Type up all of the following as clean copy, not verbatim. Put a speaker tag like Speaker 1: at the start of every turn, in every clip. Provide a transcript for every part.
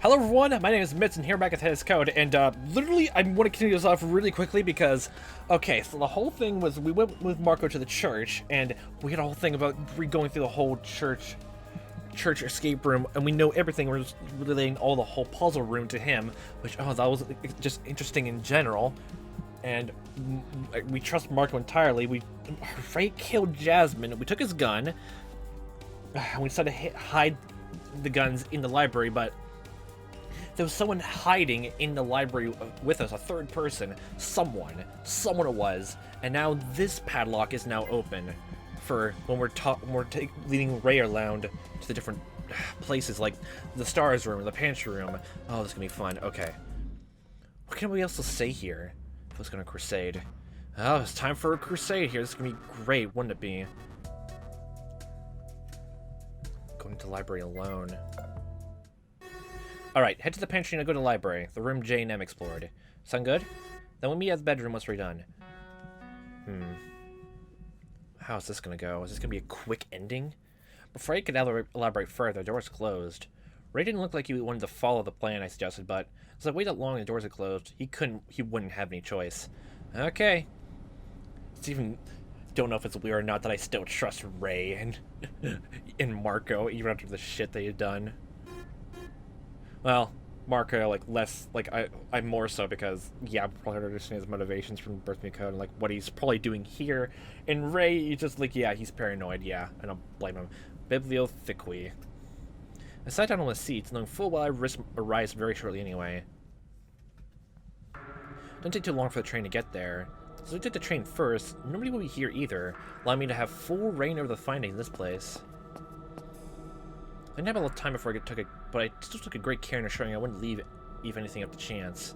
Speaker 1: Hello everyone, my name is Mitz and here back at Tennis Code, and literally I want to continue this off really quickly because, okay, so the whole thing was we went with Marco to the church, and we had a whole thing about going through the whole church escape room, and we know everything. We're just relating all the whole puzzle room to him, which, that was just interesting in general, and we trust Marco entirely. We killed Jasmine, we took his gun, and we decided to hide the guns in the library, but there was someone hiding in the library with us, a third person, someone it was, and now this padlock is now open for when we're leading Ray around to the different places, like the stars room, the pantry room. Oh, this is gonna be fun. Okay, what can we also say here? If I was gonna crusade, oh, it's time for a crusade here. This is gonna be great, wouldn't it be? Going to the library alone. Alright, head to the pantry and go to the library. The room J and M explored. Sound good? Then we'll meet at the bedroom once we're done. How's this gonna go? Is this gonna be a quick ending? Before I could elaborate further, the doors closed. Ray didn't look like he wanted to follow the plan I suggested, but as I waited long and the doors had closed, he wouldn't have any choice. Okay. It's even... Don't know if it's weird or not that I still trust Ray and Marco, even after the shit they had done. Well, Marco, like, less, like, I'm more so because, yeah, I probably understand his motivations from Birth Me Code and, like, what he's probably doing here. And Ray, he's just, like, yeah, he's paranoid, yeah, I don't blame him. Bibliothequi. I sat down on the seats, knowing full well I'd risk a rise very shortly anyway. Don't take too long for the train to get there. So we took the train first, nobody will be here either, allowing me to have full reign over the findings in this place. I didn't have a lot of time before I took it, but I still took a great care in assuring I wouldn't leave anything up to chance.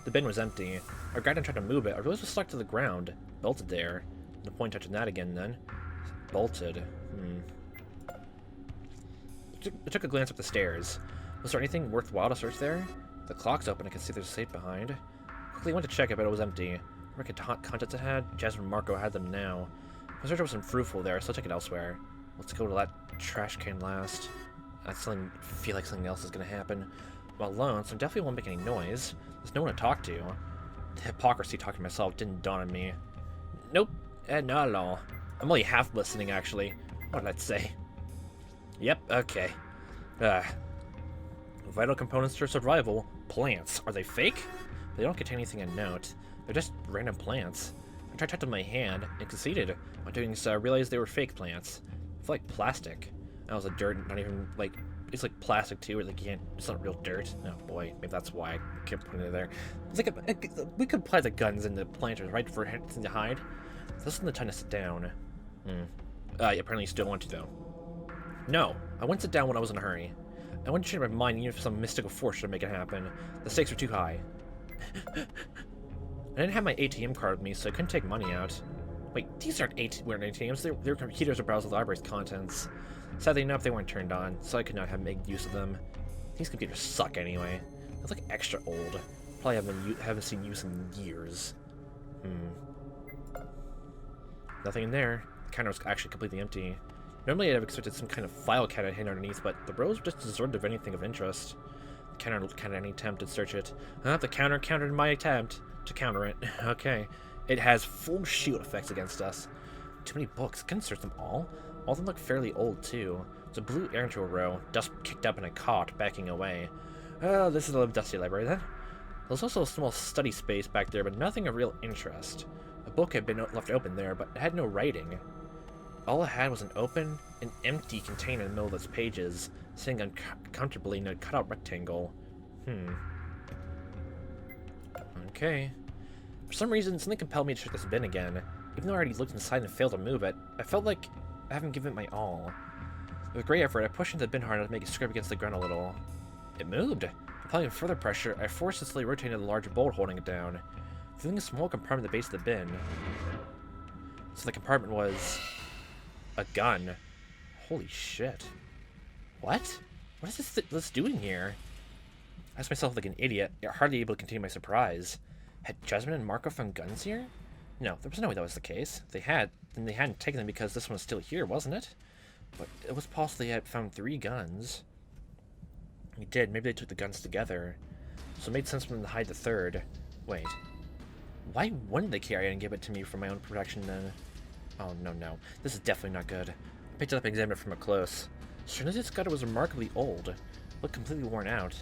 Speaker 1: The bin was empty. Our guide tried to move it. I realized it was stuck to the ground. Bolted there. No point touching that again then. Bolted. I took a glance up the stairs. Was there anything worthwhile to search there? The clock's open. I can see there's a safe behind. Quickly went to check it, but it was empty. What contents it had? Jasmine and Marco had them now. My search wasn't fruitful there, so I'll take it elsewhere. Let's go to that trash can last. I feel like something else is gonna happen. I'm alone, so I definitely won't make any noise. There's no one to talk to. The hypocrisy talking to myself didn't dawn on me. Nope, not at all. I'm only half listening, actually. What did I say? Yep, okay. Vital components for survival. Plants. Are they fake? They don't contain anything of note. They're just random plants. I tried to touch them with my hand and succeeded. By doing so, I realized they were fake plants. I feel like plastic. That was a dirt, not even like, it's like plastic too, like it's not real dirt. Oh boy, maybe that's why I kept putting it there. It's like we could apply the guns in the planters, right, for anything to hide. This isn't the time to sit down. Apparently you still want to though. No, I wouldn't sit down when I was in a hurry. I wouldn't change my mind even if some mystical force should make it happen. The stakes were too high. I didn't have my ATM card with me, so I couldn't take money out. Wait, these aren't ATMs, they're computers to browse the library's contents. Sadly enough, they weren't turned on, so I could not have made use of them. These computers suck anyway. They're like extra old. Probably haven't seen use in years. Nothing in there. The counter was actually completely empty. Normally I'd have expected some kind of file cabinet hidden underneath, but the rows were just deserted of anything of interest. The counter countered any attempt to search it. The counter countered my attempt to counter it. Okay. It has full shield effects against us. Too many books. Couldn't search them all. All of them look fairly old, too. There's a blue air into a row, dust kicked up in a cot, backing away. Oh, this is a dusty library, then. There's also a small study space back there, but nothing of real interest. A book had been left open there, but it had no writing. All it had was an empty container in the middle of its pages, sitting uncomfortably in a cutout rectangle. Okay. For some reason, something compelled me to check this bin again. Even though I already looked inside and failed to move it, I felt like I haven't given it my all. With great effort, I pushed into the bin hard enough to make it scrape against the ground a little. It moved! Applying further pressure, I forced it slowly rotating the larger bolt holding it down, feeling a small compartment at the base of the bin. So the compartment was... a gun. Holy shit. What? What is this doing here? I asked myself like an idiot, yet hardly able to contain my surprise. Had Jasmine and Marco found guns here? No, there was no way that was the case. If they had, then they hadn't taken them because this one was still here, wasn't it? But it was possible they had found 3 guns. We did. Maybe they took the guns together. So it made sense for them to hide the 3rd. Wait. Why wouldn't they carry it and give it to me for my own protection then? Oh, no, no. This is definitely not good. I picked it up and examined it from up close. Certainly this gun was remarkably old. It looked completely worn out.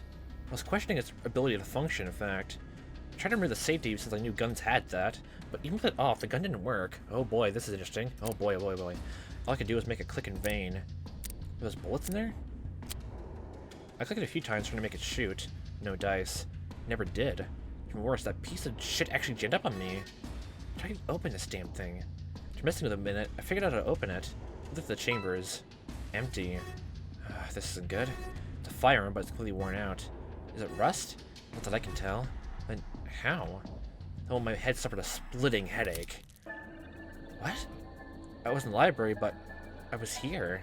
Speaker 1: I was questioning its ability to function, in fact. I tried to remove the safety since I knew guns had that, but even with it off, the gun didn't work. Oh boy, this is interesting. Oh boy, oh boy, oh boy. All I could do was make it click in vain. Were those bullets in there? I clicked it a few times trying to make it shoot. No dice. Never did. Even worse, that piece of shit actually jammed up on me. I tried to open this damn thing. After messing with it a minute, I figured out how to open it. Looked at the chambers. Empty. This isn't good. It's a firearm, but it's completely worn out. Is it rust? Not that I can tell. Then how? Oh, my head suffered a splitting headache. What? I was in the library, but I was here.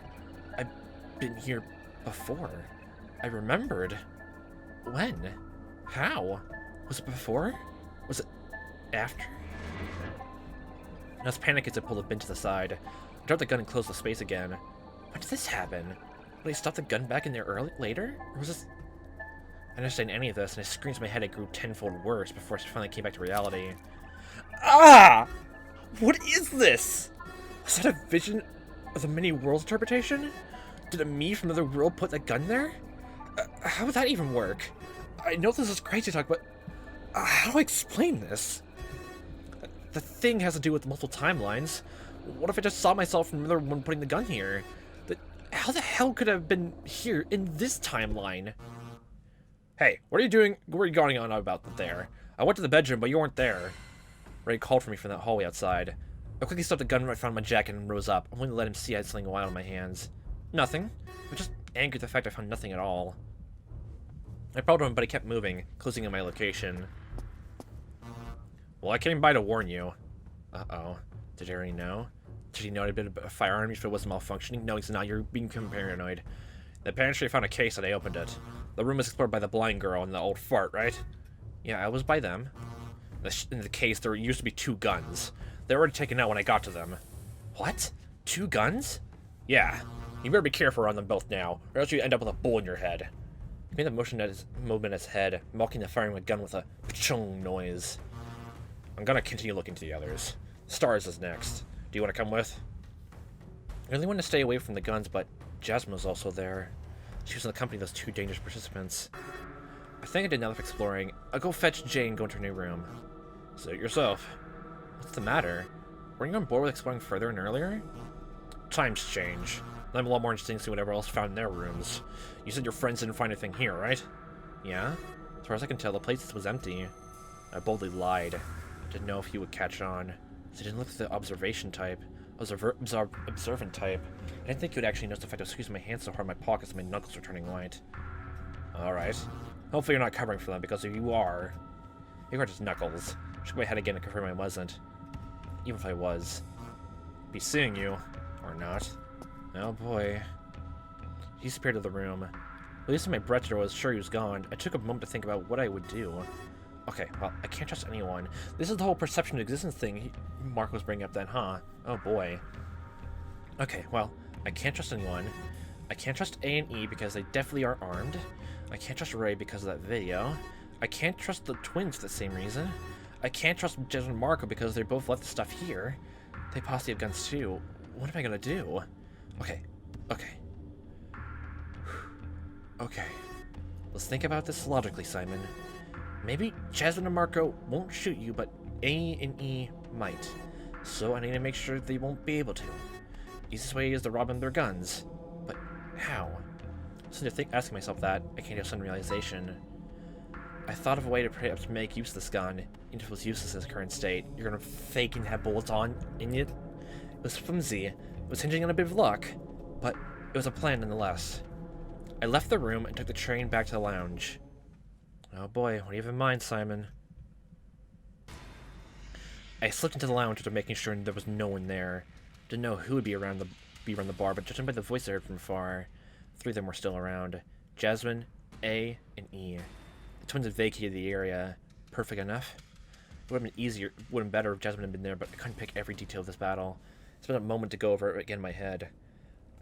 Speaker 1: I've been here before. I remembered. When? How? Was it before? Was it after? I was panicked as I pulled the bin to the side. I dropped the gun and closed the space again. When did this happen? Did they stop the gun back in there later? Or was this... I didn't understand any of this, and I screamed so my headache grew tenfold worse before it finally came back to reality. Ah! What is this? Was that a vision of the many worlds interpretation? Did a me from another world put that gun there? How would that even work? I know this is crazy talk, but how do I explain this? The thing has to do with multiple timelines. What if I just saw myself from another one putting the gun here? How the hell could I have been here in this timeline? Hey, what are you doing? What are you going on about there? I went to the bedroom, but you weren't there. Ray called for me from that hallway outside. I quickly stuffed the gun right in front of my jacket and rose up. I wanted to let him see I had something wild in my hands. Nothing. I was just angry at the fact I found nothing at all. I followed him, but he kept moving, closing in my location. Well, I came by to warn you. Uh-oh. Did you already know? Did he know I'd been a firearm if it wasn't malfunctioning? No, he's not. You're being paranoid. The pantry found a case and I opened it. The room was explored by the blind girl and the old fart, right? Yeah, I was by them. In the case, there used to be 2 guns. They were already taken out when I got to them. What? 2 guns? Yeah. You better be careful around them both now, or else you end up with a bull in your head. He made a movement at his head, mocking the firing of a gun with a pachong noise. I'm gonna continue looking to the others. Stars is next. Do you want to come with? I really wanted to stay away from the guns, but Jasmine was also there. She was in the company of those 2 dangerous participants. I think I did enough exploring. I'll go fetch Jane and go into her new room. Suit yourself. What's the matter? Weren't you on board with exploring further and earlier? Times change. I'm a lot more interested in seeing whatever else found in their rooms. You said your friends didn't find anything here, right? Yeah? As far as I can tell, the place was empty. I boldly lied. Didn't know if he would catch on. So I didn't look at the observation type. Observant type. I didn't think he would actually notice the fact I was squeezing my hands so hard in my pockets and my knuckles were turning white. Alright. Hopefully you're not covering for them, because if you are... You are just knuckles. I shook my head again to confirm I wasn't. Even if I was. Be seeing you. Or not. Oh boy. He disappeared to the room. At least in my breath I was sure he was gone. I took a moment to think about what I would do. Okay, well, I can't trust anyone. This is the whole perception of existence thing Mark was bringing up then, huh? Oh boy. Okay, well, I can't trust anyone. I can't trust A and E because they definitely are armed. I can't trust Ray because of that video. I can't trust the twins for the same reason. I can't trust Jez and Marco because they both left the stuff here. They possibly have guns too. What am I gonna do? Okay. Okay. Let's think about this logically, Simon. Maybe Jasmine and Marco won't shoot you, but A and E might. So I need to make sure they won't be able to. Easiest way is to rob them their guns. But how? So asking myself that, I came to a sudden realization. I thought of a way to perhaps make use of this gun, even if it was useless in its current state. You're gonna fake and have bullets on in it? It was flimsy. It was hinging on a bit of luck. But it was a plan nonetheless. I left the room and took the train back to the lounge. Oh boy, what do you have in mind, Simon? I slipped into the lounge after making sure there was no one there. Didn't know who would be around the bar, but judging by the voice I heard from afar, 3 of them were still around. Jasmine, A, and E. The twins had vacated the area. Perfect enough. It would have been better if Jasmine had been there, but I couldn't pick every detail of this battle. I spent a moment to go over it again in my head.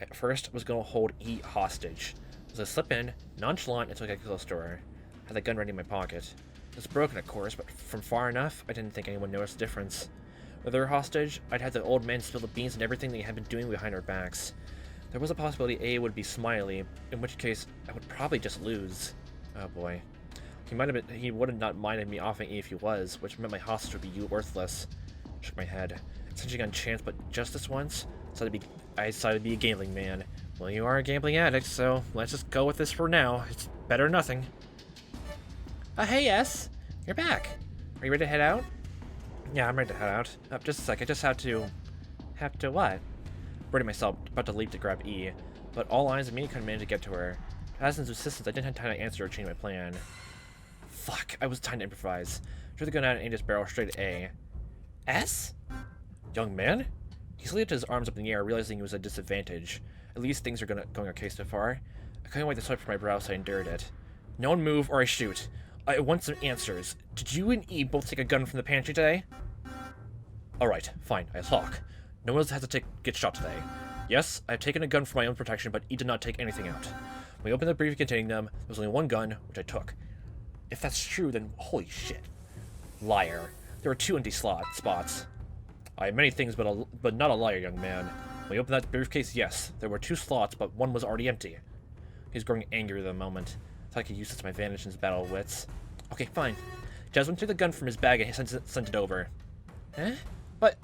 Speaker 1: At first, I was going to hold E hostage. So I slip in, nonchalant, until I got close to her. I had the gun ready in my pocket. It was broken, of course, but from far enough, I didn't think anyone noticed the difference. With her hostage, I'd had the old man spill the beans and everything they had been doing behind our backs. There was a possibility A would be Smiley, in which case I would probably just lose. Oh boy. He would have not minded me offing E if he was, which meant my hostage would be worthless. I shook my head. Essentially on chance, but just this once, I decided to be a gambling man. Well, you are a gambling addict, so let's just go with this for now. It's better than nothing. Hey, S. You're back. Are you ready to head out? Yeah, I'm ready to head out. Just a sec, I just have to what? Ready myself, about to leap to grab E, but all eyes on me couldn't manage to get to her. To Addison's insistence, I didn't have time to answer or change my plan. Fuck, I was time to improvise. Drew the gun out and aimed his barrel straight at A. S? Young man? He lifted his arms up in the air, realizing he was at a disadvantage. At least things are going okay so far. I couldn't wait to sweat from my brow, so I endured it. No one move or I shoot. I want some answers. Did you and E both take a gun from the pantry today? Alright, fine, I talk. No one else has to get shot today. Yes, I've taken a gun for my own protection, but E did not take anything out. When we opened the briefcase containing them, there was only one gun, which I took. If that's true, then holy shit. Liar. There were 2 empty spots. I have many things, but not a liar, young man. When we opened that briefcase, yes, there were 2 slots, but one was already empty. He was growing angry at the moment. I thought I could use this to my advantage in this battle of wits. Okay, fine. Jasmine took the gun from his bag and sent it over. Huh? What?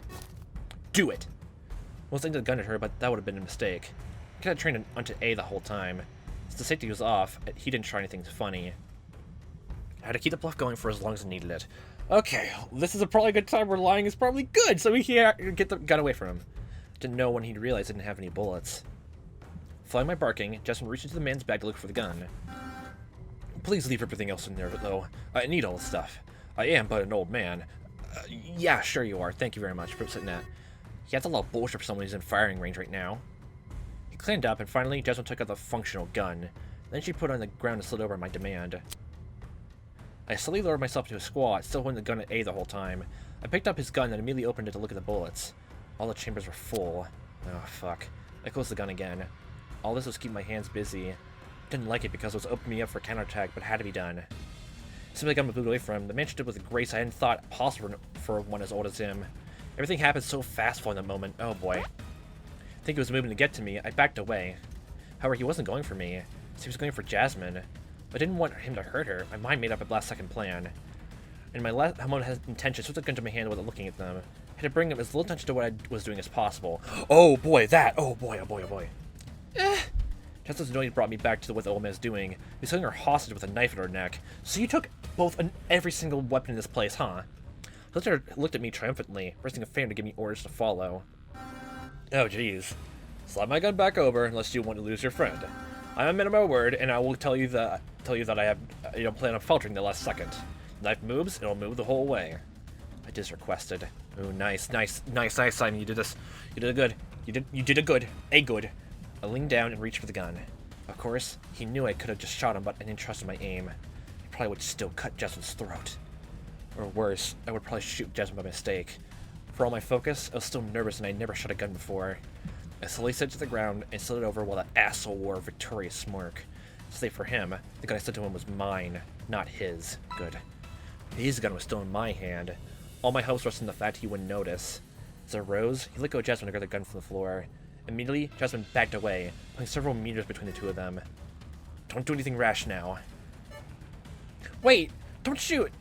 Speaker 1: Do it! I was aiming the gun at her, but that would have been a mistake. I could have trained onto A the whole time. Since the safety was off, he didn't try anything funny. I had to keep the bluff going for as long as I needed it. Okay, this is probably a good time where lying is probably good, so we can get the gun away from him. Didn't know when he'd realize I didn't have any bullets. Following my barking, Justin reached into the man's bag to look for the gun. Please leave everything else in there, though. I need all the stuff. I am but an old man. Yeah, sure you are. Thank you very much for saying that. He has a lot of bullshit for someone who's in firing range right now. He cleaned up, and finally, Jasmine took out the functional gun. Then she put it on the ground and slid over at my demand. I slowly lowered myself to a squat, still holding the gun at A the whole time. I picked up his gun and immediately opened it to look at the bullets. All the chambers were full. Oh, fuck. I closed the gun again. All this was keeping my hands busy. Didn't like it because it was opening me up for counterattack, but had to be done. Simply got moved away from him. The man stood with a grace I hadn't thought possible for one as old as him. Everything happened so fast for that moment. Oh boy. I think he was moving to get to me. I backed away. However, he wasn't going for me. He was going for Jasmine. I didn't want him to hurt her. My mind made up a last-second plan. In my last moment of intention, I took the gun to my hand without looking at them. I had to bring up as little attention to what I was doing as possible. Oh boy, that! Oh boy, oh boy, oh boy. Just as noise brought me back to what the old man was doing. He's holding her hostage with a knife at her neck. So you took every single weapon in this place, huh? He looked at me triumphantly, raising a finger to give me orders to follow. Oh jeez. Slide my gun back over unless you want to lose your friend. I'm a man of my word, and I will tell you that I don't plan on faltering the last second. The knife moves, it'll move the whole way. I just requested. Ooh, nice, Simon. You did this. You did good. You did a good. I leaned down and reached for the gun. Of course, he knew I could have just shot him, but I didn't trust in my aim. He probably would still cut Jasmine's throat. Or worse, I would probably shoot Jasmine by mistake. For all my focus, I was still nervous and I'd never shot a gun before. I slowly slid to the ground and slid it over while that asshole wore a victorious smirk. Save for him, the gun I slid to him was mine, not his. Good. His gun was still in my hand. All my hopes rested in the fact he wouldn't notice. As I rose, he let go of Jasmine and grabbed the gun from the floor. Immediately, Jasmine backed away, putting several meters between the two of them. Don't do anything rash now. Wait! Don't shoot!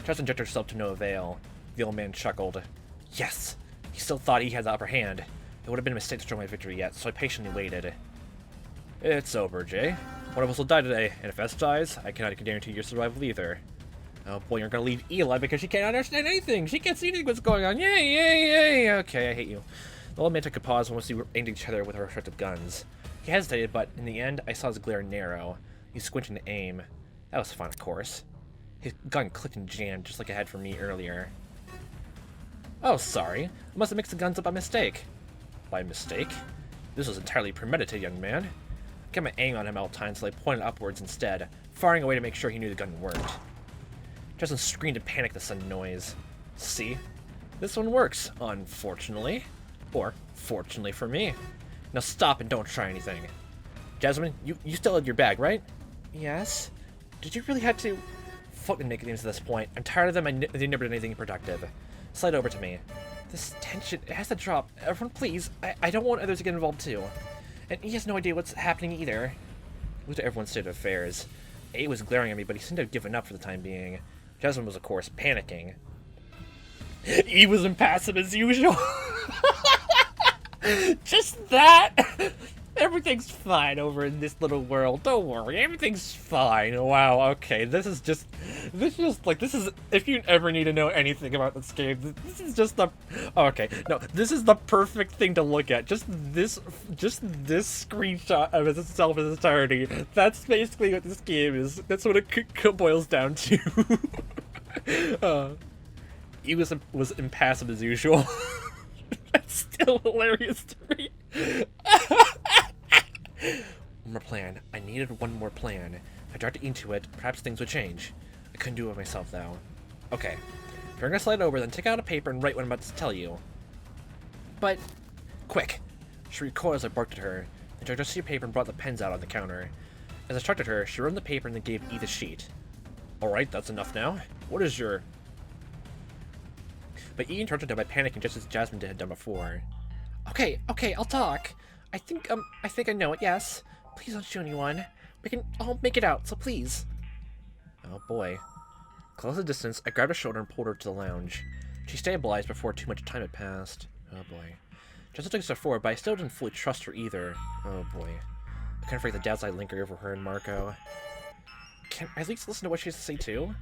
Speaker 1: Jasmine jerked herself to no avail. The old man chuckled. Yes! He still thought he had the upper hand. It would have been a mistake to show my victory yet, so I patiently waited. It's over, Jay. One of us will die today, and if S dies, I cannot guarantee your survival either. Oh boy, you're gonna leave Eli because she can't understand anything! She can't see anything what's going on! Yay! Okay, I hate you. The old man took a pause once we were aimed at each other with our respective guns. He hesitated, but in the end, I saw his glare narrow. He was squinting to aim. That was fun, of course. His gun clicked and jammed, just like it had for me earlier. Oh, sorry. I must have mixed the guns up by mistake. By mistake? This was entirely premeditated, young man. I kept my aim on him all the time, so I pointed upwards instead, firing away to make sure he knew the gun worked. Justin screamed in panic at the sudden noise. See? This one works, unfortunately. Or, fortunately for me. Now stop and don't try anything. Jasmine, you still had your bag, right? Yes. Did you really have to fucking make names at this point? I'm tired of them. They never did anything productive. Slide over to me. This tension, it has to drop. Everyone, please. I don't want others to get involved too. And he has no idea what's happening either. Look at everyone's state of affairs. A was glaring at me, but he seemed to have given up for the time being. Jasmine was, of course, panicking. E was impassive as usual. Just that. Everything's fine over in this little world. Don't worry, everything's fine. Wow, okay, this is, if you ever need to know anything about this game, this is just the, okay, no, this is the perfect thing to look at. Just this screenshot of itself in its entirety. That's basically what this game is. That's what it boils down to. He was impassive as usual. That's still hilarious to me. One more plan. I needed one more plan. If I tried into it, perhaps things would change. I couldn't do it myself, though. Okay. If you're gonna slide over, then take out a paper and write what I'm about to tell you. But, quick! She recoiled as I barked at her, and took just her paper and brought the pens out on the counter. As I instructed her, she wrote on the paper and then gave E the sheet. Alright, that's enough now. What is your... But E interrupted her by panicking just as Jasmine had done before. Okay, I'll talk. I think I know it, yes. Please don't show anyone. I'll make it out, so please. Oh boy. Close the distance, I grabbed her shoulder and pulled her to the lounge. She stabilized before too much time had passed. Oh boy. Just took a step forward, but I still didn't fully trust her either. Oh boy. I couldn't forget the doubts I lingered over her and Marco. Can I at least listen to what she has to say too?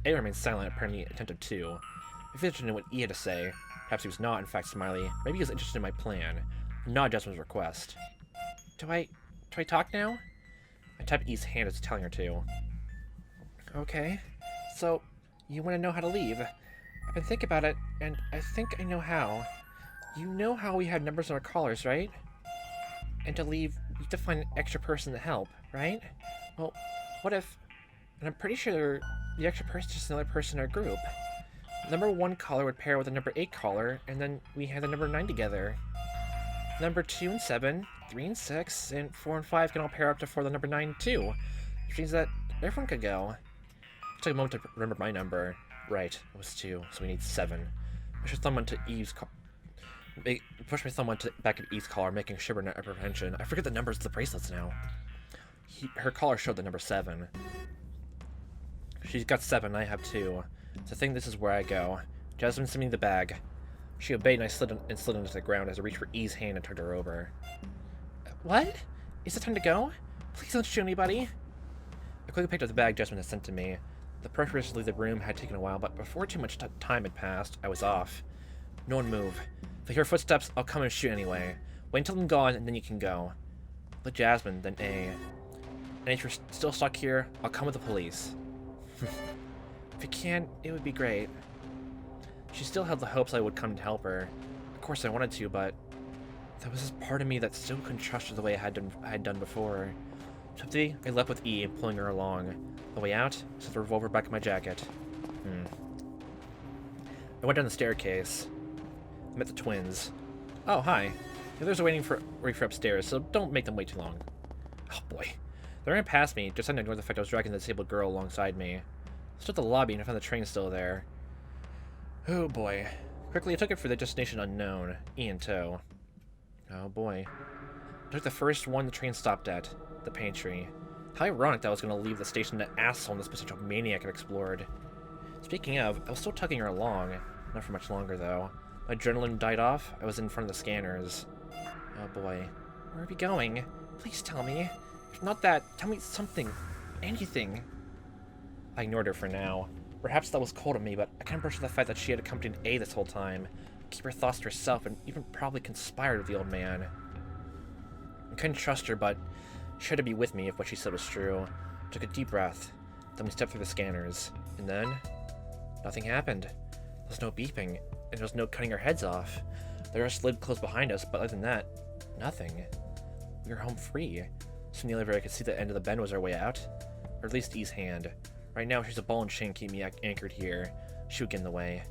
Speaker 1: A remained silent, apparently attentive too. I was interested in what E had to say. Perhaps he was not, in fact, Smiley. Maybe he was interested in my plan. Not Jasmine's request. Do I talk now? I tapped E's hand as telling her to. Okay. So, you want to know how to leave? I've been thinking about it, and I think I know how. You know how we had numbers on our collars, right? And to leave, we have to find an extra person to help, right? Well, what if... And I'm pretty sure the extra person is just another person in our group. Number 1 collar would pair with the number 8 collar, and then we had the number 9 together. Number 2 and 7, 3 and 6, and 4 and 5 can all pair up to for the number 9 too. Which means that everyone could go. It took a moment to remember my number. Right, it was 2, so we need 7. Push my thumb onto Eve's back of Eve's collar, making a shiver in apprehension. I forget the numbers of the bracelets now. Her collar showed the number 7. She's got 7, I have 2. So I think this is where I go. Jasmine sent me the bag. She obeyed and I slid into the ground as I reached for E's hand and turned her over. What? Is it time to go? Please don't shoot anybody. I quickly picked up the bag Jasmine had sent to me. The pressure to leave the room had taken a while, but before too much time had passed, I was off. No one move. If I hear footsteps, I'll come and shoot anyway. Wait until I'm gone, and then you can go. Let Jasmine, then A. And if you're still stuck here, I'll come with the police. If you can, it would be great. She still held the hopes I would come to help her. Of course I wanted to, but there was this part of me that still couldn't trust her the way I had done before. Swiftly, I left with E, pulling her along. On the way out, I set the revolver back in my jacket. I went down the staircase. I met the twins. Oh, hi. The others are waiting for upstairs, so don't make them wait too long. Oh boy. They ran past me, just had to ignore the fact I was dragging the disabled girl alongside me. I stood at the lobby and I found the train still there. Oh boy. Quickly I took it for the destination unknown, E in tow. Oh boy. I took the first one the train stopped at, the pantry. How ironic that I was going to leave the station to asshole this potential maniac had explored. Speaking of, I was still tugging her along. Not for much longer though. My adrenaline died off, I was in front of the scanners. Oh boy. Where are we going? Please tell me. If not that, tell me something. Anything. I ignored her for now. Perhaps that was cold of me, but I can't brush off the fact that she had accompanied A this whole time. Keep her thoughts to herself and even probably conspired with the old man. I couldn't trust her, but she had to be with me if what she said was true. I took a deep breath. Then we stepped through the scanners. And then... nothing happened. There was no beeping, and there was no cutting our heads off. The door slid closed behind us, but other than that, nothing. We were home free. Soon the elevator I could see the end of the bend was our way out. Or at least E's hand. Right now, she's a ball and chain keeping me anchored here. She would get in the way.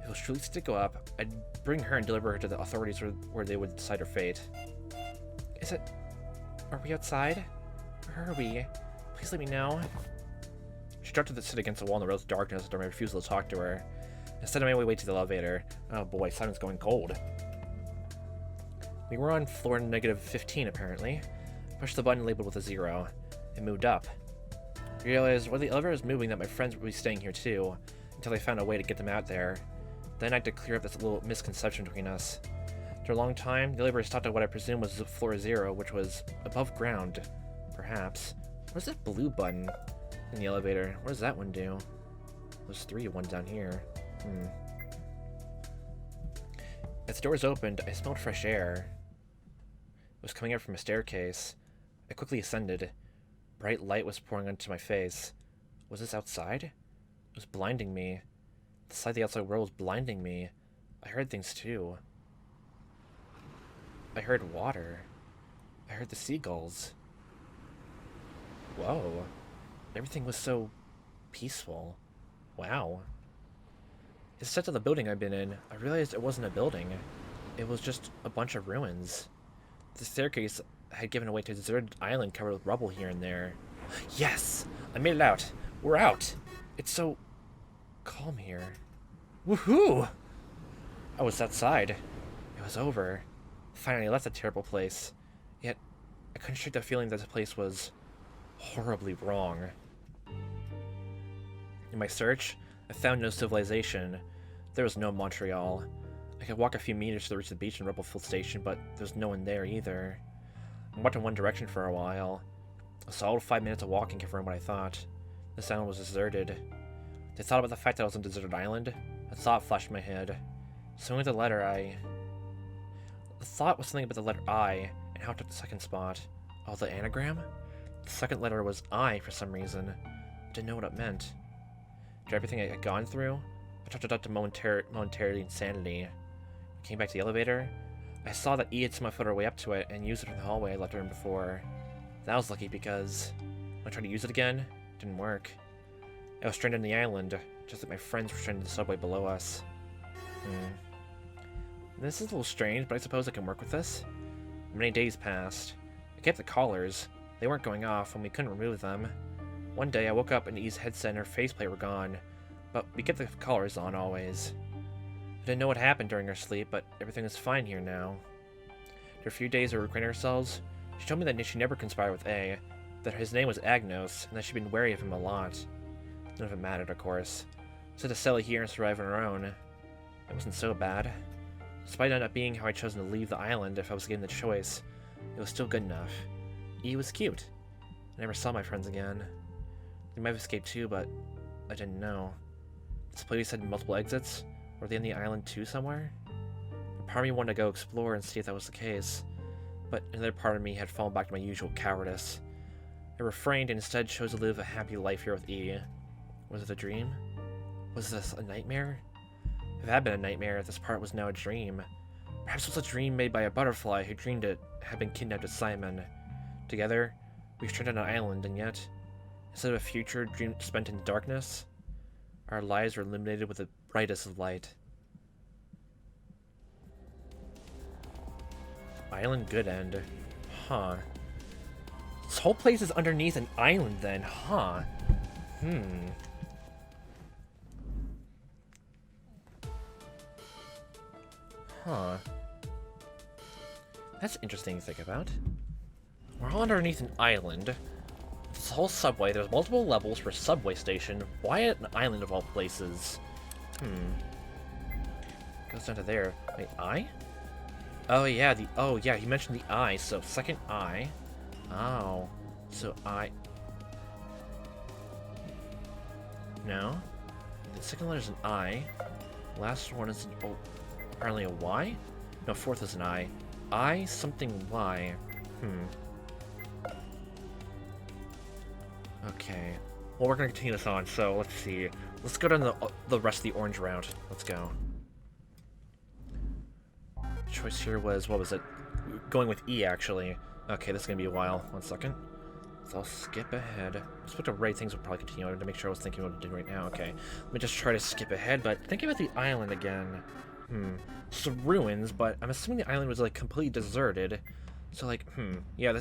Speaker 1: If it was truly to go up, I'd bring her and deliver her to the authorities where they would decide her fate. Is it... Are we outside? Where are we? Please let me know. She tried to sit against the wall in the rose darkness during my refusal to talk to her. Instead, I made my way to the elevator. Oh boy, Simon's going cold. We were on floor -15, apparently. Pushed the button labeled with a 0. It moved up. I realized while the elevator was moving that my friends would be staying here too, until I found a way to get them out there. Then I had to clear up this little misconception between us. After a long time, the elevator stopped at what I presume was floor 0, which was above ground. Perhaps. Where's that blue button in the elevator? What does that one do? There's 3 of one down here. As the doors opened, I smelled fresh air. It was coming out from a staircase. I quickly ascended. Bright light was pouring onto my face. Was this outside? It was blinding me. The sight of the outside world was blinding me. I heard things too. I heard water. I heard the seagulls. Whoa. Everything was so peaceful. Wow. Instead of the building I'd been in, I realized it wasn't a building. It was just a bunch of ruins. The staircase had given away to a deserted island covered with rubble here and there. Yes! I made it out! We're out! It's so calm here. Woohoo! I was outside. It was over. Finally, I left that terrible place. Yet, I couldn't shake the feeling that the place was horribly wrong. In my search, I found no civilization. There was no Montreal. I could walk a few meters to reach the beach in Rubbleful Station, but there's no one there either. I walked in one direction for a while. A solid 5 minutes of walking confirmed what I thought. This island was deserted. I thought about the fact that I was on a deserted island. A thought flashed in my head. Something with the letter I... The thought was something about the letter I, and how it took the second spot. Oh, the anagram? The second letter was I for some reason. I didn't know what it meant. After everything I had gone through, I chalked it up to momentary insanity. I came back to the elevator. I saw that E had somehow found her way up to it and used it from the hallway I left her in before. That was lucky because when I tried to use it again, it didn't work. I was stranded on the island, just like my friends were stranded in the subway below us. This is a little strange, but I suppose I can work with this. Many days passed. I kept the collars. They weren't going off, and we couldn't remove them. One day, I woke up and E's headset and her faceplate were gone, but we kept the collars on always. I didn't know what happened during her sleep, but everything is fine here now. After a few days of recreating ourselves, she told me that she never conspired with A, that his name was Agnos, and that she'd been wary of him a lot. None of it mattered, of course. So to settle here and survive on her own. It wasn't so bad. Despite it not being how I'd chosen to leave the island if I was given the choice, it was still good enough. E was cute. I never saw my friends again. They might have escaped too, but I didn't know. This place had multiple exits. Were they on the island too somewhere? A part of me wanted to go explore and see if that was the case, but another part of me had fallen back to my usual cowardice. I refrained and instead chose to live a happy life here with E. Was it a dream? Was this a nightmare? If it had been a nightmare, this part was now a dream. Perhaps it was a dream made by a butterfly who dreamed it had been kidnapped with Simon. Together, we stranded on an island, and yet, instead of a future dream spent in darkness, our lives were illuminated with the brightest of light. Island good end. Huh. This whole place is underneath an island then, huh? Huh. That's interesting to think about. We're all underneath an island. This whole subway, there's multiple levels for a subway station. Why at an island of all places? Goes down to there. Wait, eye? Oh yeah, he mentioned the eye, so second eye. Oh. So I... No. The second letter is an I. Last one is an O. Apparently a Y? No, fourth is an I. I something Y. Okay. Well, we're gonna continue this on, so let's see. Let's go down the rest of the orange route. Let's go. Choice here was, what was it? Going with E, actually. Okay, this is gonna be a while. 1 second. So I'll skip ahead. I expect to write things would probably continue to make sure I was thinking what I'm doing right now. Okay. Let me just try to skip ahead, but thinking about the island again. Some ruins, but I'm assuming the island was like completely deserted. So, like, yeah,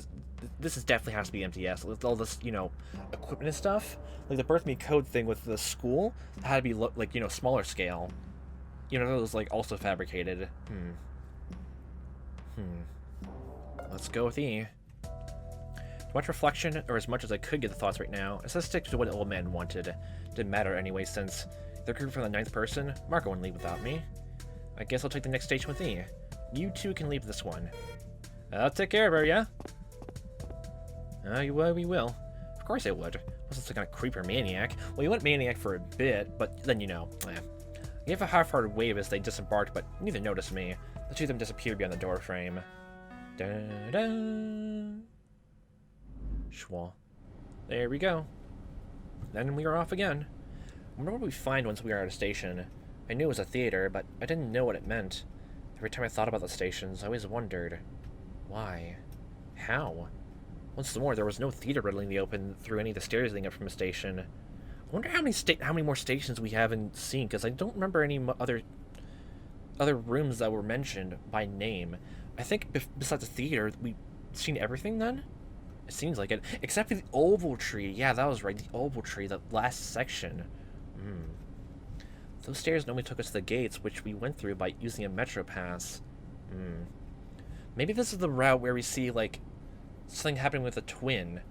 Speaker 1: this is definitely has to be MTS. With all this, equipment and stuff. Like, the Birth Me Code thing with the school had to be, like, smaller scale. It was, like, also fabricated. Let's go with E. Too much reflection, or as much as I could get the thoughts right now, let's stick to what the old man wanted. Didn't matter anyway, since they're grouped from the 9th person. Marco wouldn't leave without me. I guess I'll take the next station with E. You two can leave this one. I'll take care of her, yeah? We will. Of course I would. Wasn't some kind of creeper maniac. Well, you went maniac for a bit, but then, You gave a half-hearted wave as they disembarked, but neither noticed me. The two of them disappeared behind the door frame. Da-da. Schwa. There we go. Then we are off again. I wonder what we find once we are at a station. I knew it was a theater, but I didn't know what it meant. Every time I thought about the stations, I always wondered, why? How? Once more, there was no theater riddling the open through any of the stairs leading up from a station. I wonder how many more stations we haven't seen, because I don't remember any other rooms that were mentioned by name. I think besides the theater, we've seen everything then? It seems like it. Except for the oval tree. Yeah, that was right. The oval tree, the last section. Those stairs normally took us to the gates, which we went through by using a metro pass. Maybe this is the route where we see, like, something happening with a twin.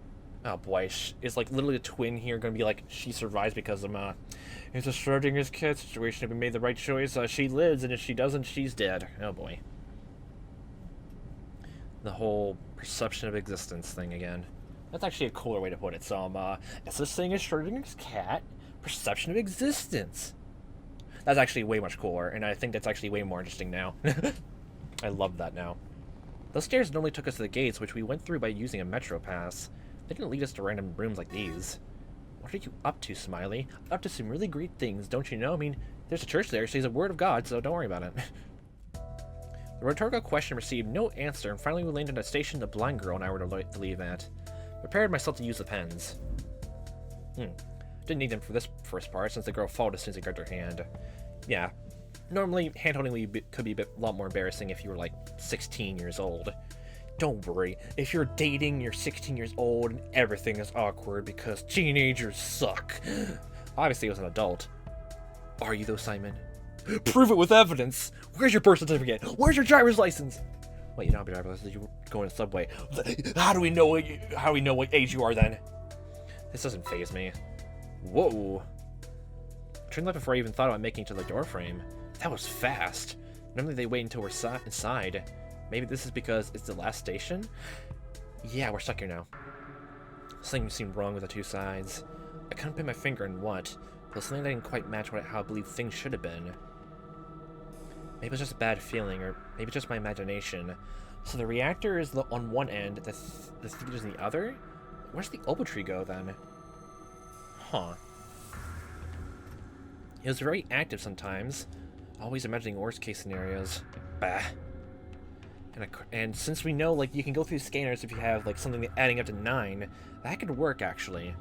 Speaker 1: Oh boy, is like literally a twin here going to be like, she survives because of, it's a Schrodinger's cat situation. If we made the right choice, she lives, and if she doesn't, she's dead. Oh boy. The whole perception of existence thing again. That's actually a cooler way to put it. So, it's this thing is Schrodinger's cat, perception of existence. That's actually way much cooler, and I think that's actually way more interesting now. I love that now. Those stairs normally took us to the gates, which we went through by using a metro pass. They didn't lead us to random rooms like these. What are you up to, Smiley? Up to some really great things, don't you know? I mean, there's a church there, she's a word of God, so don't worry about it. The rhetorical question received no answer, and finally we landed at a station the blind girl and I were to leave at. Prepared myself to use the pens. Didn't need them for this first part, since the girl followed as soon as I grabbed her hand. Yeah, normally hand-holding could be a lot more embarrassing if you were like 16 years old. Don't worry, if you're dating, you're 16 years old, and everything is awkward because teenagers suck. Obviously, I was an adult. Are you though, Simon? Prove it with evidence! Where's your birth certificate? Where's your driver's license? Wait, you don't have a driver's license, you go in a subway. How do we know what age you are then? This doesn't faze me. Whoa. I turned left before I even thought about making it to the door frame. That was fast. Normally they wait until we're inside. Maybe this is because it's the last station? Yeah, we're stuck here now. Something seemed wrong with the two sides. I couldn't put my finger on what, but something that didn't quite match how I believe things should have been. Maybe it's just a bad feeling, or maybe it's just my imagination. So the reactor is on one end, the theater's on the other? Where's the oval tree go, then? Huh. It was very active sometimes, always imagining worst-case scenarios. Bah. And since we know, like, you can go through scanners if you have, like, something adding up to 9, that could work, actually.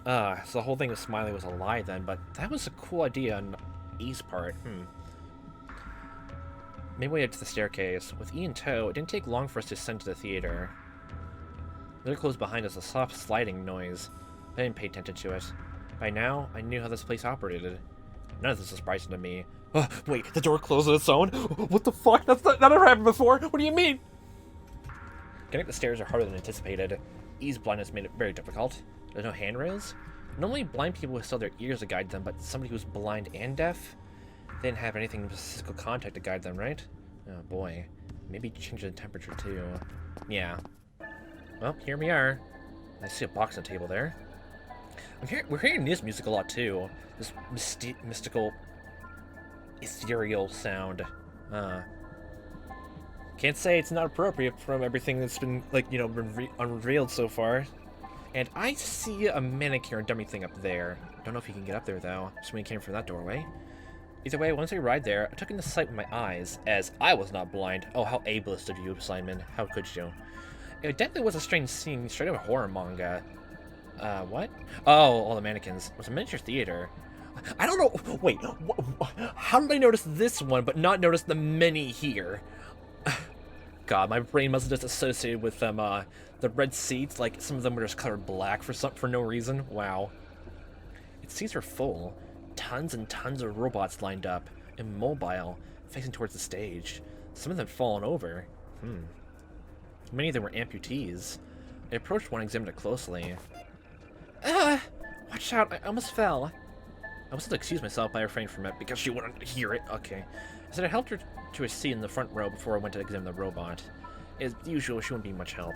Speaker 1: So the whole thing with Smiley was a lie then, but that was a cool idea on E's part. Maybe we head to the staircase. With E in tow, it didn't take long for us to ascend to the theater. The door closed behind us, a soft sliding noise. I didn't pay attention to it. By now, I knew how this place operated. None of this was surprising to me. Wait, the door closed on its own? What the fuck? That never happened before! What do you mean? Getting up the stairs are harder than anticipated. E's blindness made it very difficult. There's no handrails. Normally, blind people still have their ears to guide them, but somebody who's blind and deaf? They didn't have anything with physical contact to guide them, right? Oh boy. Maybe change the temperature too. Yeah. Well, here we are. I see a box on the table there. We're hearing this music a lot too. This mystical, ethereal sound. Can't say it's not appropriate from everything that's been, like, been unrevealed so far. And I see a manicure and dummy thing up there. Don't know if you can get up there though. Somebody came from that doorway. Either way, once we arrived there, I took in the sight with my eyes, as I was not blind. Oh, how ableist of you, Simon. How could you? It definitely was a strange scene, straight out of a horror manga. What? Oh, all the mannequins. It was a miniature theater. I don't know. Wait, how did I notice this one, but not notice the many here? God, my brain must have just associated with them, the red seats, like some of them were just colored black for no reason. Wow. Its seats are full. Tons and tons of robots lined up, immobile, facing towards the stage. Some of them fallen over. Many of them were amputees. I approached one and examined it closely. Watch out, I almost fell. I must have excused myself by refraining from it because she wouldn't hear it. Okay. I said I helped her to a seat in the front row before I went to examine the robot. As usual, she wouldn't be much help.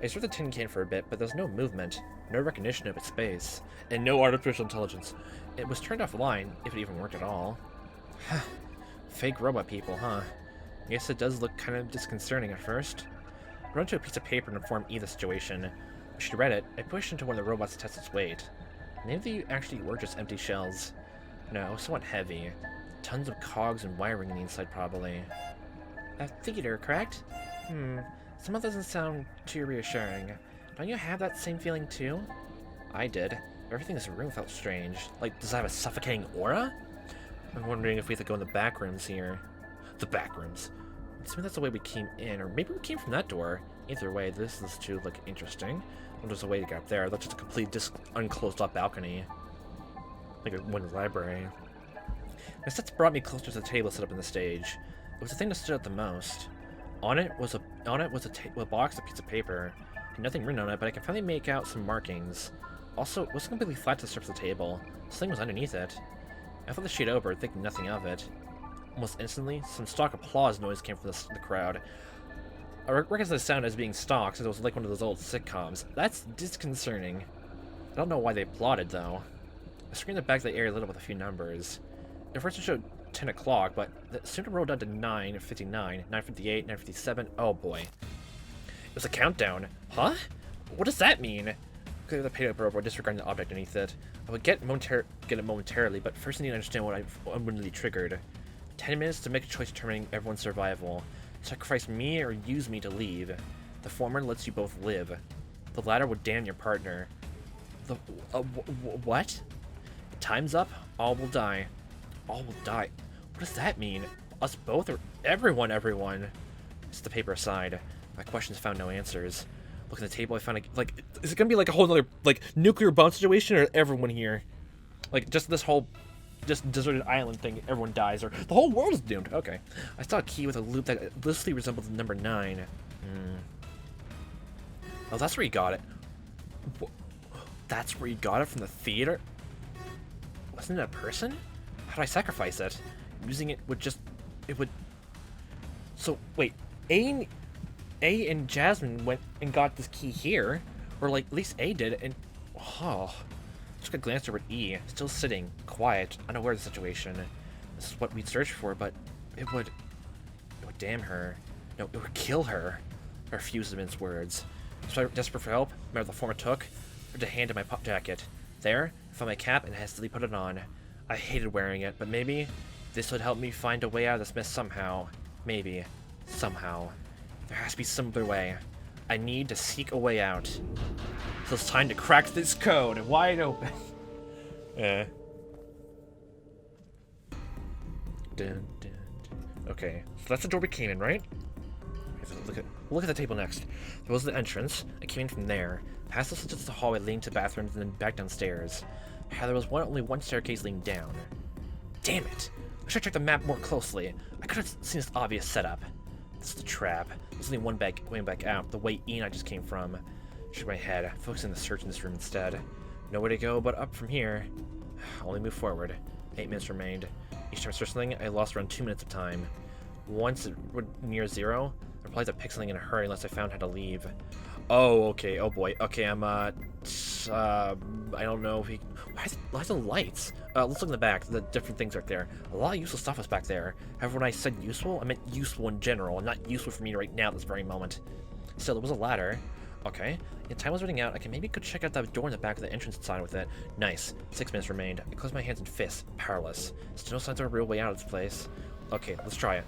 Speaker 1: I searched the tin can for a bit, but there was no movement, no recognition of its space, and no artificial intelligence. It was turned offline, if it even worked at all. Fake robot people, huh? I guess it does look kind of disconcerting at first. I wrote to a piece of paper and informed E the situation. When she read it, I pushed into one of the robots to test its weight. Maybe they actually were just empty shells. No, somewhat heavy. Tons of cogs and wiring in the inside, probably. A theater, correct? Some of that doesn't sound too reassuring. Don't you have that same feeling too? I did. Everything in this room felt strange. Like, does it have a suffocating aura? I'm wondering if we have to go in the back rooms here. The back rooms. Maybe that's the way we came in, or maybe we came from that door. Either way, this too look interesting. Well, there's a way to get up there. That's just a complete unclosed off balcony. Like a window library. My steps brought me closer to the table set up in the stage. It was the thing that stood out the most. On it was a box, a piece of paper. Had nothing written on it, but I can finally make out some markings. Also, it wasn't completely flat to the surface of the table. Something was underneath it. I flipped the sheet over, thinking nothing of it. Almost instantly, some stock applause noise came from the crowd. I recognized the sound as being stock, since it was like one of those old sitcoms. That's disconcerting. I don't know why they applauded, though. The screen in the back of the area lit up with a few numbers. At first it showed 10 o'clock, but soon it rolled down to 9:59, 9:58, 9:57. Oh boy. It was a countdown. Huh? What does that mean? Clear the paper over, disregarding the object beneath it. I would get it momentarily, but first I need to understand what I'm really triggered. 10 minutes to make a choice determining everyone's survival. Sacrifice me or use me to leave. The former lets you both live. The latter would damn your partner. What? Time's up, all will die. All will die. What does that mean? Us both or everyone? It's the paper aside. My questions found no answers. Looking at the table, I found like, is it gonna be like a whole other like nuclear bomb situation, or everyone here? Like just this whole deserted island thing, everyone dies, or the whole world is doomed. Okay. I saw a key with a loop that loosely resembled the number 9. Oh, that's where you got it. That's where you got it, from the theater? Wasn't it a person? How do I sacrifice it? Using it would just... it would... So, wait. A and Jasmine went and got this key here. Or, like, at least A did, and... oh... Just a glance over at E, still sitting, quiet, unaware of the situation. This is what we'd search for, but it would damn her. No, it would kill her. I refused to mince words. So desperate for help, remember the form it took? Put a hand in my pop jacket. There, I found my cap and hastily put it on. I hated wearing it, but maybe this would help me find a way out of this mess somehow. Maybe. Somehow. There has to be some other way. I need to seek a way out. So it's time to crack this code wide open. Dun, dun, dun. Okay, so that's the door we came in, right? Look at the table next. There was the entrance. I came in from there, past the switches to the hallway leading to bathrooms, and then back downstairs. There was only one staircase leading down. Damn it! I should check the map more closely. I could have seen this obvious setup. This is the trap. There's only one way back out, the way Ian I just came from. Shook my head, focusing the search in this room instead. No way to go but up from here. Only move forward. 8 minutes remained. Each time I searched something, I lost around 2 minutes of time. Once it was near 0, I probably had to pick something in a hurry unless I found how to leave. Oh, okay. Oh boy. Okay, I don't know if he... Why is the lights? Let's look in the back. The different things right there. A lot of useful stuff was back there. However, when I said useful, I meant useful in general, and not useful for me right now at this very moment. Still, there was a ladder. Okay. If time was running out, I can maybe go check out that door in the back of the entrance inside with it. Nice. 6 minutes remained. I closed my hands and fists, powerless. Still no signs of a real way out of this place. Okay, let's try it.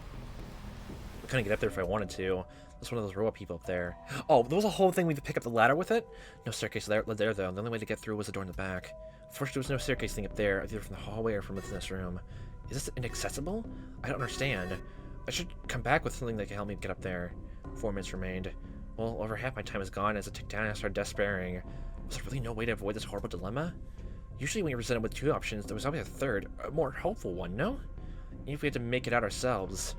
Speaker 1: I couldn't get up there if I wanted to. There's one of those robot people up there. Oh, there was a whole thing we had to pick up the ladder with it? No staircase there though. The only way to get through was the door in the back. Fortunately, there was no staircase thing up there, either from the hallway or from within this room. Is this inaccessible? I don't understand. I should come back with something that can help me get up there. 4 minutes remained. Well, over half my time is gone. As it ticked down, I started despairing. Was there really no way to avoid this horrible dilemma? Usually when you're presented with 2 options, there was always a third, a more helpful one, no? Even if we had to make it out ourselves.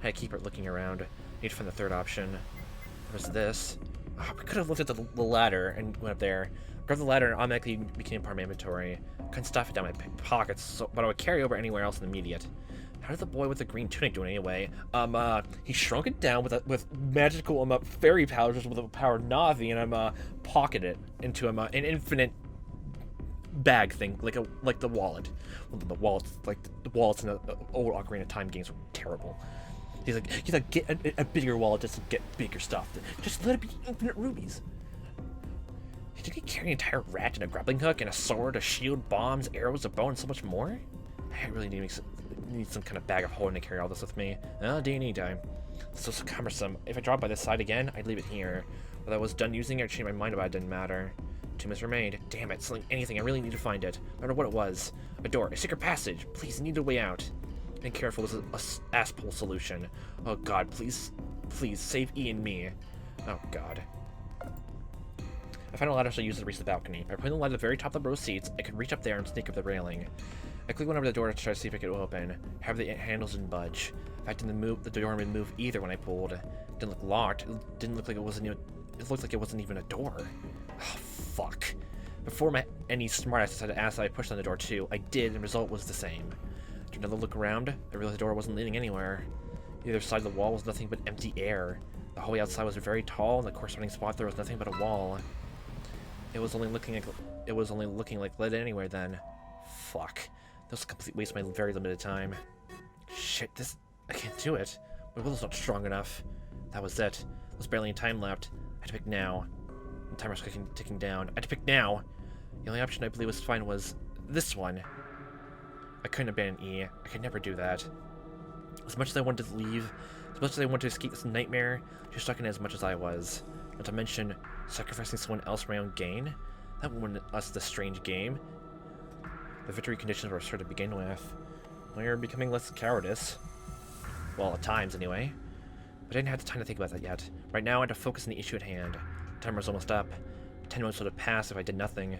Speaker 1: I had to keep looking around. I need to find the 3rd option. There was this. Oh, we could have looked at the ladder and went up there. Grabbed the ladder and automatically became part of my inventory. Couldn't stuff it down my pockets, but I would carry over anywhere else in the immediate. How did the boy with the green tunic do it anyway? He shrunk it down with magical fairy powers with the power of Navi, and pocketed it into an infinite bag thing, like the wallet. Well, the wallets, like the wallets in the old Ocarina of Time games were terrible. He's like, get a bigger wallet just to get bigger stuff. Just let it be infinite rubies. Did he carry an entire rat and a grappling hook and a sword, a shield, bombs, arrows, a bow, and so much more? I really need some kind of bag of holding to carry all this with me. Oh, D&E time. It's so cumbersome. If I drop by this side again, I'd leave it here. Whether I was done using it or changed my mind about it didn't matter. 2 minutes remained. Damn it, selling anything. I really need to find it. No matter what it was. A door, a secret passage. Please, I need a way out. I didn't care if it was a ass-pull solution. Oh god, please, save E and me. Oh god. I found a ladder, so I used it to reach the balcony. By putting the ladder at the very top of the row of seats, I could reach up there and sneak up the railing. I quickly went over the door to try to see if it could open. However, the handles didn't budge. In fact, the door didn't move either when I pulled. It didn't look locked. It didn't look like it wasn't even. It looked like it wasn't even a door. Oh, fuck. Before any smartass decided to ask that I pushed on the door too, I did, and the result was the same. After another look around, I realized the door wasn't leading anywhere. Either side of the wall was nothing but empty air. The hallway outside was very tall, and the corresponding spot there was nothing but a wall. It was only looking like lead anywhere then. Fuck. That was a complete waste of my very limited time. Shit, I can't do it. My will's not strong enough. That was it. There was barely any time left. I had to pick now. The timer was ticking down. I had to pick now. The only option I believe was fine was this one. I couldn't abandon E. I could never do that. As much as I wanted to leave, as much as I wanted to escape this nightmare, she was stuck in it as much as I was. Not to mention, sacrificing someone else for my own gain? That wouldn't us this strange game. The victory conditions were absurd to begin with. We were becoming less cowardice. Well, at times, anyway. But I didn't have the time to think about that yet. Right now, I had to focus on the issue at hand. The timer was almost up. 10 minutes would have passed if I did nothing.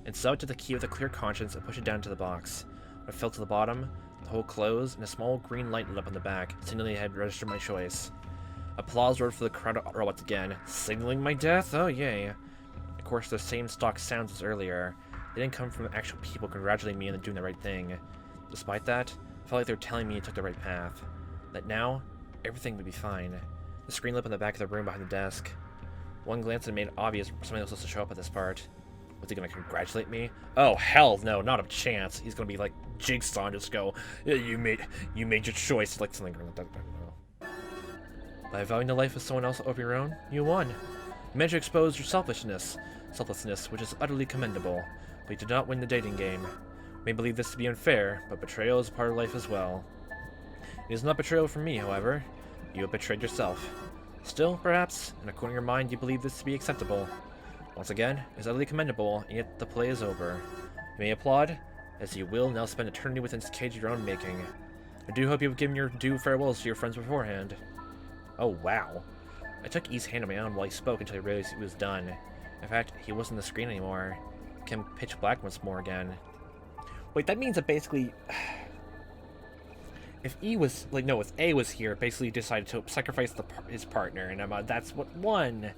Speaker 1: And so I took the key with a clear conscience and pushed it down into the box. When I fell to the bottom, the hole closed, and a small green light lit up on the back, signaling I had registered my choice. Applause roared for the crowd of robots again. Signaling my death? Oh, yay. Of course, the same stock sounds as earlier. They didn't come from actual people congratulating me on doing the right thing. Despite that, I felt like they were telling me I took the right path. That now, everything would be fine. The screen lit up in the back of the room behind the desk. One glance had made it obvious something else was to show up at this part. Was he gonna congratulate me? Oh, hell no, not a chance. He's gonna be like Jigsaw and just go, yeah, you made your choice, like something like that. By vowing the life of someone else over your own, you won. You managed to expose your selflessness, which is utterly commendable, but you did not win the dating game. You may believe this to be unfair, but betrayal is part of life as well. It is not betrayal from me, however. You have betrayed yourself. Still, perhaps, in a corner of your mind, you believe this to be acceptable. Once again, it is utterly commendable, and yet the play is over. You may applaud, as you will now spend eternity within this cage of your own making. I do hope you have given your due farewells to your friends beforehand. Oh, wow. I took E's hand in my own while he spoke until I realized he was done. In fact, he wasn't on the screen anymore. It became pitch black once more again. Wait, that means that basically... if A was here, basically decided to sacrifice his partner, and that's what won.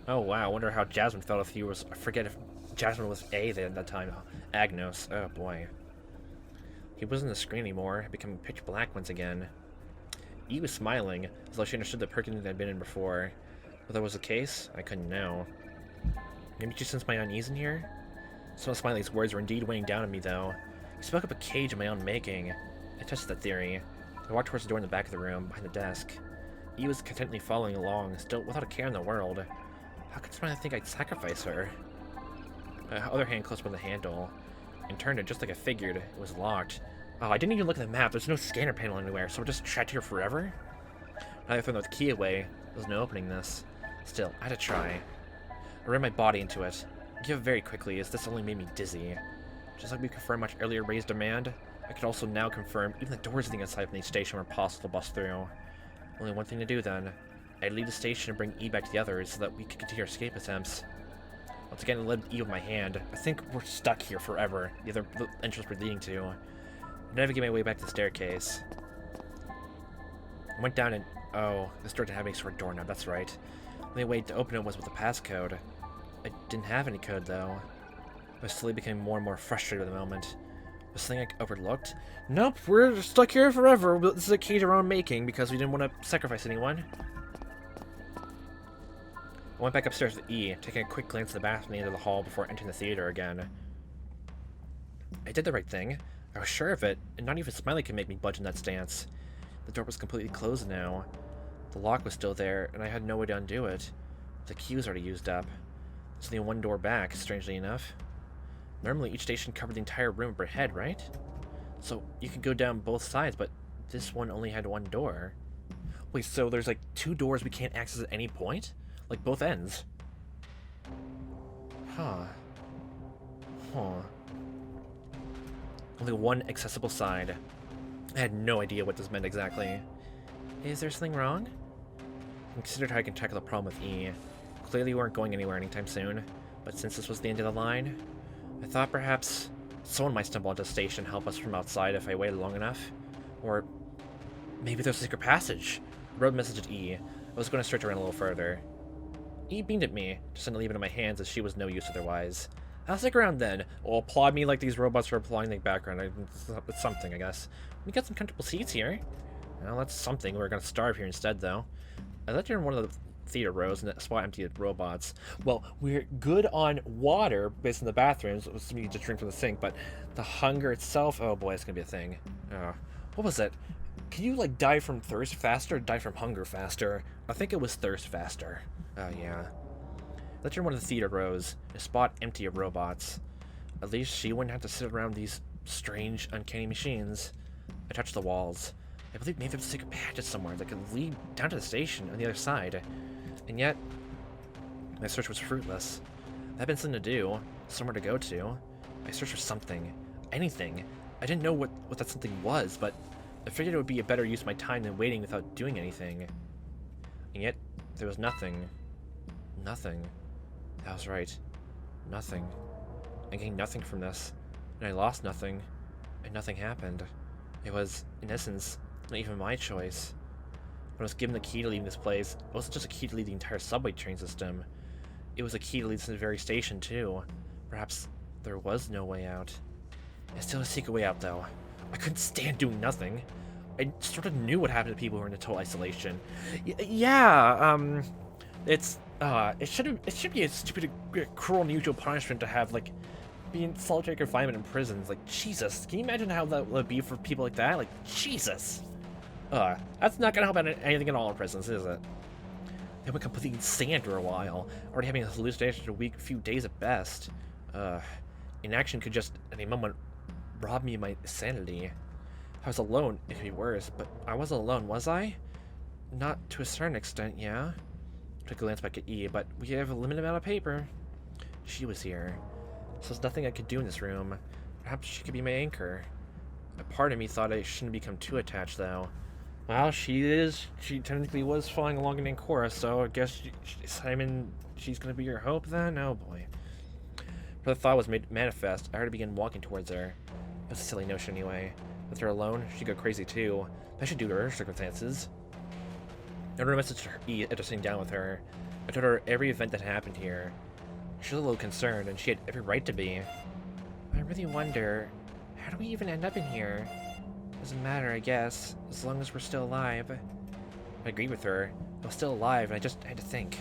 Speaker 1: Oh wow, I wonder how Jasmine felt if he was... I forget if Jasmine was A then at that time. Agnos, oh boy. He wasn't on the screen anymore, it became pitch black once again. E was smiling, as though she understood the perking that I'd been in before. Whether that was the case, I couldn't know. Maybe she sensed my unease in here? Some of Smiley's words were indeed weighing down on me, though. He spoke up a cage of my own making. I tested that theory. I walked towards the door in the back of the room, behind the desk. E was contentedly following along, still without a care in the world. How could Smiley think I'd sacrifice her? My other hand closed by the handle, and turned it just like I figured. It was locked. Oh, I didn't even look at the map. There's no scanner panel anywhere, so we're just trapped here forever? Now that I thrown the key away, there's no opening this. Still, I had to try. I ran my body into it. I gave up very quickly, as this only made me dizzy. Just like we confirmed much earlier raised demand, I could also now confirm even the doors leading inside from the station were possible to bust through. Only one thing to do then. I'd leave the station and bring E back to the others so that we could continue our escape attempts. Once again, I led E with my hand. I think we're stuck here forever, the entrance we're leading to. I navigate my way back to the staircase. I went down and... oh, this door didn't have any sort of doorknob, that's right. The only way to open it was with a passcode. I didn't have any code, though. I was slowly becoming more and more frustrated at the moment. Was something I overlooked? Nope, we're stuck here forever. This is a key to our own making because we didn't want to sacrifice anyone. I went back upstairs with E, taking a quick glance at the bathroom at the end of the hall before entering the theater again. I did the right thing. I was sure of it, and not even Smiley could make me budge in that stance. The door was completely closed now. The lock was still there, and I had no way to undo it. The key was already used up. There's only one door back, strangely enough. Normally, each station covered the entire room per head, right? So you could go down both sides, but this one only had one door. Wait, so there's like 2 doors we can't access at any point? Like both ends? Huh. Only one accessible side. I had no idea what this meant exactly. Is there something wrong? I considered how I can tackle the problem with E. Clearly we weren't going anywhere anytime soon, but since this was the end of the line, I thought perhaps someone might stumble onto the station and help us from outside if I waited long enough. Or maybe there's a secret passage. I wrote a message at E. I was going to search around a little further. E beamed at me, just to leave it in my hands as she was no use otherwise. I'll stick around then. Or applaud me like these robots are applauding the background. It's something, I guess. We got some comfortable seats here. Well, that's something. We're gonna starve here instead, though. I let you in one of the theater rows and that spot empty of robots. Well, we're good on water based on the bathrooms. Assuming you just drink from the sink, but the hunger itself, oh boy, it's gonna be a thing. What was it? Can you like die from thirst faster or die from hunger faster? I think it was thirst faster. Oh yeah. Let you in one of the theater rows, a spot empty of robots. At least she wouldn't have to sit around these strange, uncanny machines. I touched the walls. I believe maybe there's a secret passage somewhere that could lead down to the station on the other side. And yet, my search was fruitless. That had been something to do, somewhere to go to. I searched for something, anything. I didn't know what that something was, but I figured it would be a better use of my time than waiting without doing anything. And yet, there was nothing. Nothing. That was right. Nothing. I gained nothing from this, and I lost nothing, and nothing happened. It was, in essence, not even my choice. When I was given the key to leaving this place, it wasn't just a key to leave the entire subway train system. It was a key to leave this very station, too. Perhaps there was no way out. I still had a secret way out, though. I couldn't stand doing nothing. I sort of knew what happened to people who were in total isolation. It should be a stupid, cruel, unusual punishment to have, like, be in solitary confinement in prisons. Like, Jesus, can you imagine how that would be for people like that? Like, Jesus. That's not gonna help out anything at all in prisons, is it? They went completely insane for a while, already having a hallucination for a few days at best. Inaction could just, at any moment, rob me of my sanity. If I was alone, it could be worse, but I wasn't alone, was I? Not to a certain extent, yeah. I took a glance back at E, but we have a limited amount of paper. She was here. So there's nothing I could do in this room. Perhaps she could be my anchor. A part of me thought I shouldn't become too attached, though. Well, she technically was following along in Ancora, so I guess she's gonna be your hope then? Oh boy. But the thought was made manifest. I had to begin walking towards her. It was a silly notion anyway. With her alone, she'd go crazy too. I should do to her circumstances. I wrote a message to her after sitting down with her. I told her every event that happened here. She was a little concerned, and she had every right to be. I really wonder, how do we even end up in here? Doesn't matter, I guess, as long as we're still alive. I agreed with her. I was still alive, and I just had to think.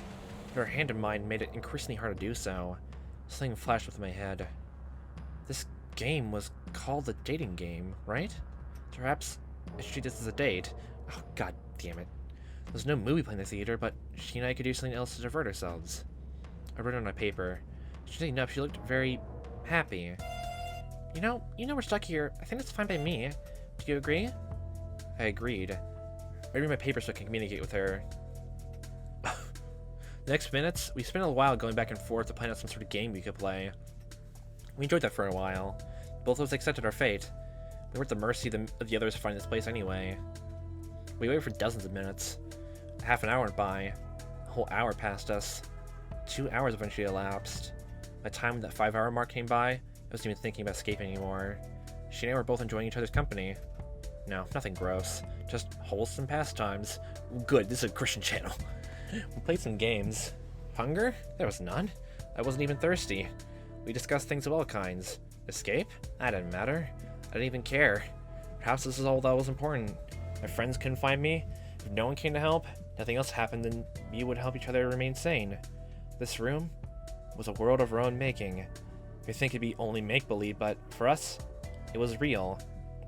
Speaker 1: But her hand in mine made it increasingly hard to do so. Something flashed within my head. This game was called the dating game, right? Perhaps I should treat this as a date. Oh, god damn it. There's no movie playing in the theater, but she and I could do something else to divert ourselves. I wrote it on my paper. Strangely enough, she looked very happy. You know we're stuck here. I think it's fine by me. Do you agree? I agreed. I read my paper so I can communicate with her. The next minutes, we spent a while going back and forth to plan out some sort of game we could play. We enjoyed that for a while. Both of us accepted our fate. We were at the mercy of the others to find this place anyway. We waited for dozens of minutes. Half an hour went by. A whole hour passed us. 2 hours eventually elapsed. By the time that 5-hour mark came by, I wasn't even thinking about escaping anymore. She and I were both enjoying each other's company. No, nothing gross. Just wholesome pastimes. Good, this is a Christian channel. We played some games. Hunger? There was none. I wasn't even thirsty. We discussed things of all kinds. Escape? That didn't matter. I didn't even care. Perhaps this is all that was important. My friends couldn't find me. If no one came to help, nothing else happened, then we would help each other remain sane. This room was a world of our own making. We think it'd be only make-believe, but for us, it was real.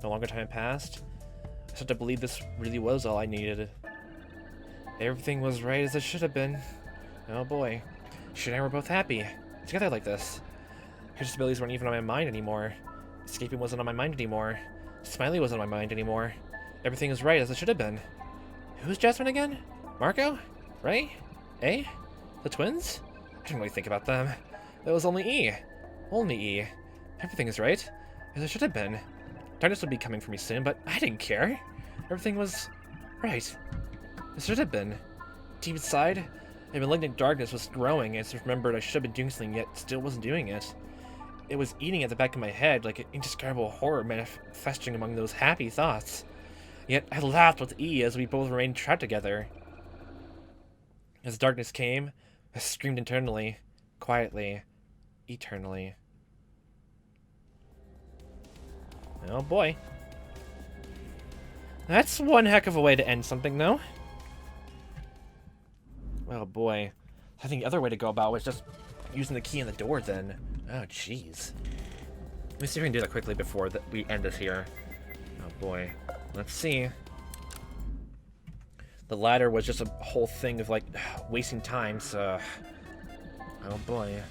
Speaker 1: No longer time passed, I started to believe this really was all I needed. Everything was right as it should have been. Oh boy. She and I were both happy. Together like this. Her disabilities weren't even on my mind anymore. Escaping wasn't on my mind anymore. Smiley wasn't on my mind anymore. Everything was right as it should have been. Who's Jasmine again? Marco? Ray? Eh? The twins? I didn't really think about them. There was only E. Only E. Everything is right as it should have been. Darkness would be coming for me soon, but I didn't care. Everything was right as it should have been. Deep inside, a malignant darkness was growing as I remembered I should have been doing something yet still wasn't doing it. It was eating at the back of my head like an indescribable horror manifesting among those happy thoughts. Yet I laughed with E as we both remained trapped together. As darkness came, I screamed internally, quietly, eternally. Oh boy. That's one heck of a way to end something, though. Oh boy. I think the other way to go about was just using the key in the door then. Oh jeez. Let me see if we can do that quickly before we end this here. Oh boy. Let's see. The ladder was just a whole thing of like wasting time, so oh boy.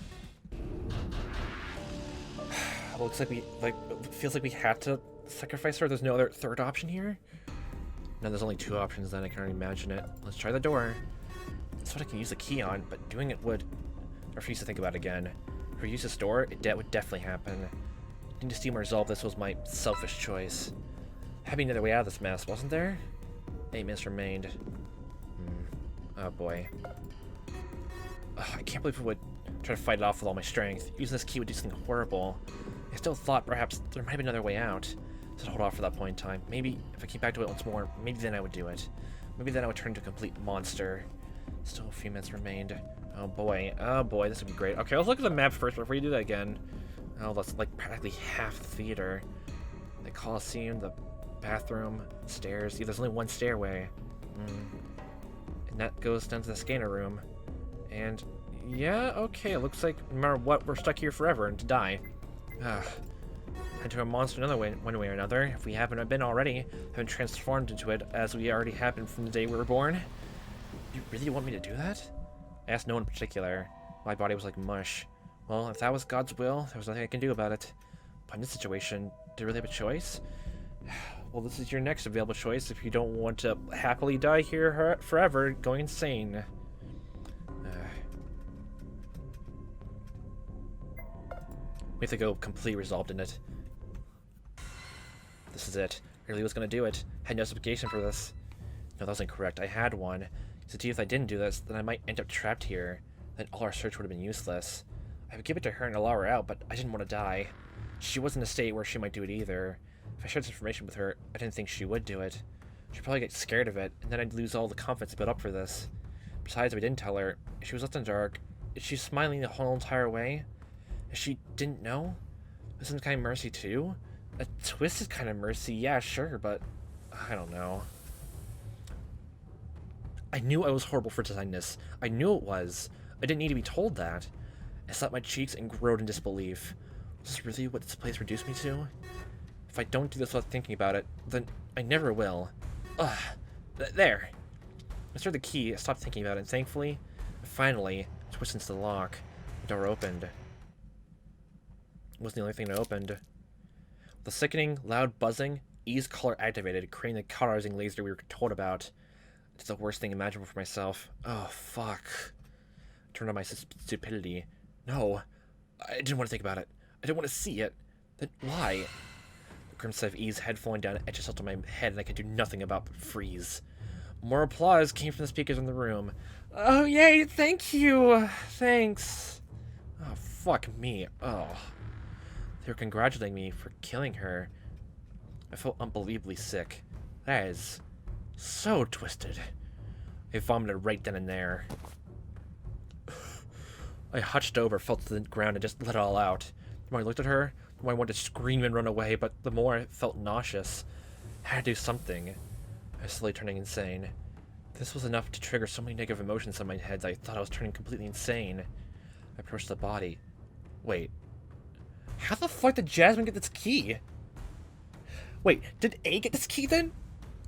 Speaker 1: Looks like feels like we had to sacrifice her. There's no other third option here. No, there's only 2 options then. I can already imagine it. Let's try the door. That's what I can use the key on, but doing it would... I refuse to think about it again. If we use this door, it would definitely happen. Needing to steam and resolve this was my selfish choice. Having another way out of this mess, wasn't there? 8 minutes remained. Oh boy. Ugh, I can't believe I would try to fight it off with all my strength. Using this key would do something horrible. I still thought perhaps there might be another way out. So I'd hold off for that point in time. Maybe if I came back to it once more, maybe then I would do it. Maybe then I would turn into a complete monster. Still a few minutes remained. Oh boy, this would be great. Okay, let's look at the map first before you do that again. Oh, that's like practically half the theater. The Coliseum, the bathroom, stairs. Yeah, there's only one stairway. And that goes down to the scanner room. And yeah, okay, it looks like no matter what, we're stuck here forever and to die. Into a monster another way, one way or another. If we haven't been already, have been transformed into it as we already have been from the day we were born. You really want me to do that? I asked no one in particular. My body was like mush. Well, if that was God's will, there was nothing I can do about it. But in this situation, do you really have a choice? Well, this is your next available choice if you don't want to happily die here forever, going insane. We have to go completely resolved in it. This is it. I really was going to do it. I had no justification for this. No, that was incorrect. I had one. So if I didn't do this, then I might end up trapped here. Then all our search would have been useless. I would give it to her and allow her out, but I didn't want to die. She wasn't in a state where she might do it either. If I shared this information with her, I didn't think she would do it. She'd probably get scared of it, and then I'd lose all the confidence I built up for this. Besides, if I didn't tell her, if she was left in the dark, is she smiling the whole entire way? If she didn't know? Was some kind of mercy too? A twisted kind of mercy, yeah, sure, but I don't know. I knew I was horrible for designing this. I knew it was. I didn't need to be told that. I slapped my cheeks and growled in disbelief. Was this really what this place reduced me to? If I don't do this without thinking about it, then I never will. Ugh. There. I started the key, I stopped thinking about it, and thankfully, finally, twisted into the lock. The door opened. It wasn't the only thing that opened. With a sickening, loud buzzing, E's collar activated, creating the cauterizing laser we were told about. It's the worst thing imaginable for myself. Oh, fuck. Turned on my stupidity. No. I didn't want to think about it. I didn't want to see it. Then why? The grim sight of E's head falling down etched itself to my head, and I could do nothing about but freeze. More applause came from the speakers in the room. Oh, yay, thank you. Thanks. Oh, fuck me. Oh. They were congratulating me for killing her. I felt unbelievably sick. That is so twisted. I vomited right then and there. I hunched over, fell to the ground, and just let it all out. The more I looked at her, the more I wanted to scream and run away, but the more I felt nauseous. I had to do something. I was slowly turning insane. This was enough to trigger so many negative emotions in my head that I thought I was turning completely insane. I approached the body. Wait. How the fuck did Jasmine get this key? Wait, did A get this key then?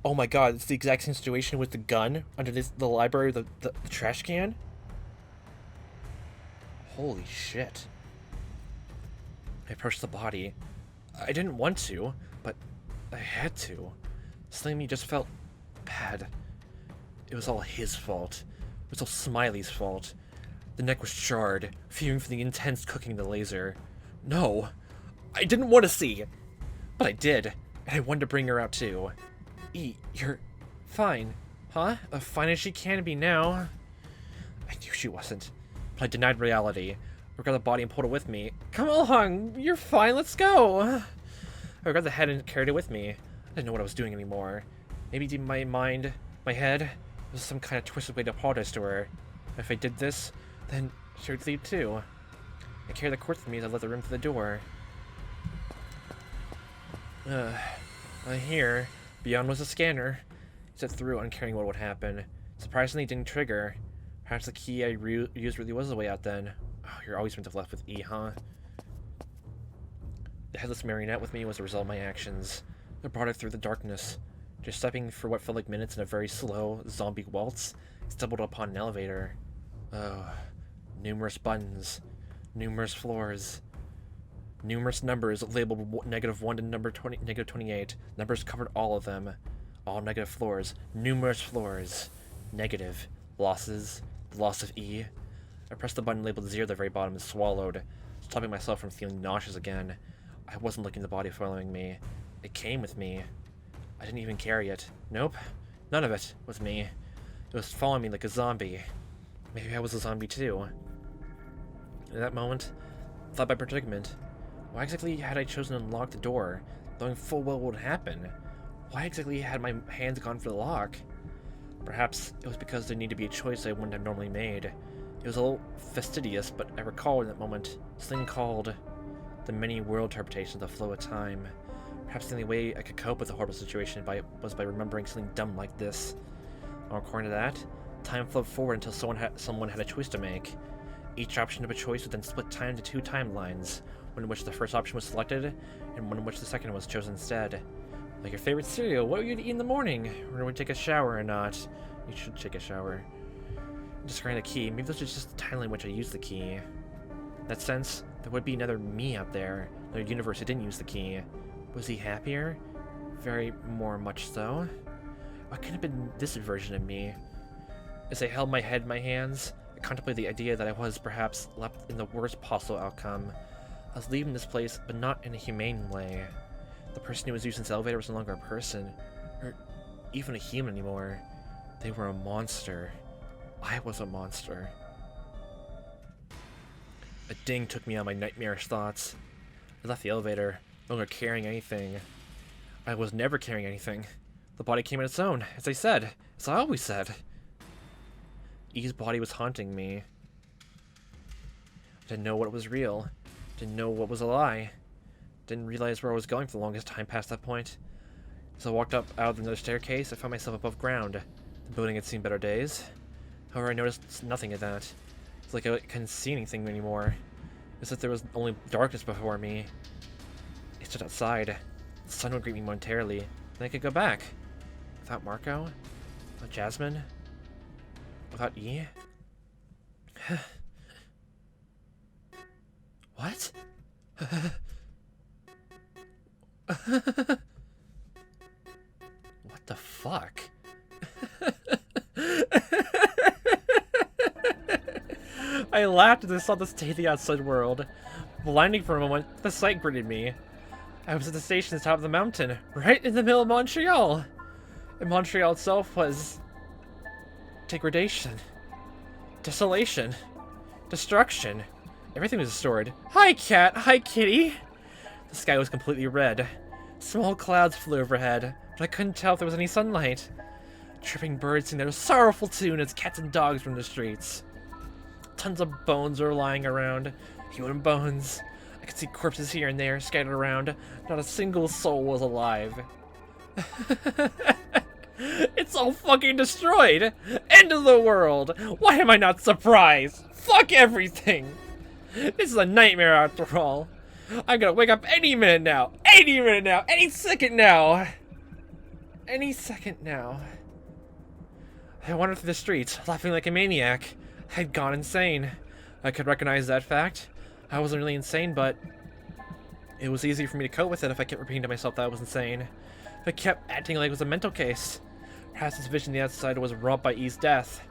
Speaker 1: Oh my god, it's the exact same situation with the gun under the library, the trash can? Holy shit. I approached the body. I didn't want to, but I had to. Something in me just felt bad. It was all his fault. It was all Smiley's fault. The neck was charred, fuming from the intense cooking of the laser. No, I didn't want to see. But I did, and I wanted to bring her out too. E, you're fine. Huh? Fine as she can be now. I knew she wasn't, but I denied reality. I grabbed the body and pulled it with me. Come along, you're fine, let's go. I grabbed the head and carried it with me. I didn't know what I was doing anymore. Maybe deep in my mind, my head, was some kind of twisted way to apologize to her. If I did this, then she would leave too. I carried the cord with me as I left the room to the door. Here, beyond was a scanner. I stepped through, uncaring what would happen. Surprisingly, it didn't trigger. Perhaps the key I used really was the way out then. Oh, you're always meant to have left with E, huh? The headless marionette with me was the result of my actions. I brought it through the darkness. Just stepping for what felt like minutes in a very slow zombie waltz, I stumbled upon an elevator. Oh, numerous buttons, numerous floors, numerous numbers labeled -1 to number -28. Numbers covered all of them. All negative floors, numerous floors. Negative. Losses. The loss of E. I pressed the button labeled 0 at the very bottom and swallowed, stopping myself from feeling nauseous again. I wasn't looking at the body following me. It came with me. I didn't even carry it. Nope. None of it was me. It was following me like a zombie. Maybe I was a zombie too. In that moment, I thought by predicament. Why exactly had I chosen to unlock the door, knowing full well what would happen? Why exactly had my hands gone for the lock? Perhaps it was because there needed to be a choice I wouldn't have normally made. It was a little fastidious, but I recall in that moment something called the many world interpretations of the flow of time. Perhaps the only way I could cope with the horrible situation was by remembering something dumb like this. According to that, time flowed forward until someone had a choice to make. Each option of a choice would then split time into 2 timelines, one in which the first option was selected, and one in which the second was chosen instead. Like your favorite cereal, what would you eat in the morning? Or would you take a shower or not? You should take a shower. Discarding the key, maybe this was just the timeline in which I used the key. In that sense, there would be another me out there, another universe who didn't use the key. Was he happier? Very much so. What could have been this version of me? As I held my head in my hands, I contemplated the idea that I was perhaps left in the worst possible outcome. I was leaving this place, but not in a humane way. The person who was using this elevator was no longer a person, or even a human anymore. They were a monster. I was a monster. A ding took me on my nightmarish thoughts. I left the elevator, no longer carrying anything. I was never carrying anything. The body came on its own, as I said, as I always said. E's body was haunting me. I didn't know what was real. Didn't know what was a lie. Didn't realize where I was going for the longest time past that point. As I walked up out of another staircase, I found myself above ground. The building had seen better days. However, I noticed nothing of that. It's like I couldn't see anything anymore. It's like there was only darkness before me. I stood outside. The sun would greet me momentarily, then I could go back. Without Marco? Without Jasmine? Without E? What? What the fuck? I laughed as I saw the state of the outside world. Blinding for a moment, the sight greeted me. I was at the station at the top of the mountain, right in the middle of Montreal. And Montreal itself was Degradation. Desolation. Destruction. Everything was restored. Hi, cat. Hi, kitty. The sky was completely red. Small clouds flew overhead, but I couldn't tell if there was any sunlight. Chirping birds sing their sorrowful tune as cats and dogs roam the streets. Tons of bones were lying around. Human bones. I could see corpses here and there scattered around. Not a single soul was alive. It's all fucking destroyed! End of the world! Why am I not surprised? Fuck everything! This is a nightmare after all. I'm gonna wake up any minute now! Any minute now! Any second now! Any second now. I wandered through the streets, laughing like a maniac. I had gone insane. I could recognize that fact. I wasn't really insane, but it was easy for me to cope with it if I kept repeating to myself that I was insane. If I kept acting like it was a mental case. Perhaps this vision on the outside was robbed by E's death.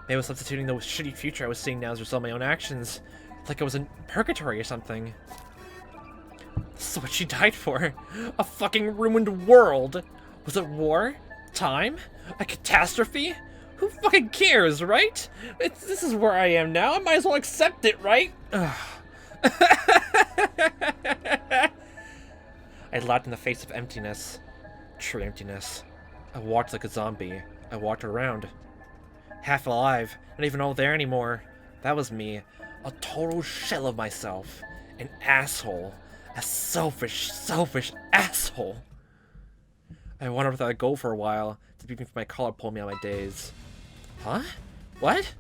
Speaker 1: Maybe I was substituting the shitty future I was seeing now as a result of my own actions. Like I was in purgatory or something. This is what she died for. A fucking ruined world. Was it war? Time? A catastrophe? Who fucking cares, right? This is where I am now. I might as well accept it, right? I laughed in the face of emptiness. True emptiness. I walked like a zombie. I walked around. Half alive. Not even all there anymore. That was me. A total shell of myself. An asshole. A selfish, selfish asshole. I wandered without a goal for a while. The beeping from my collar pulled me out of my daze. Huh? What?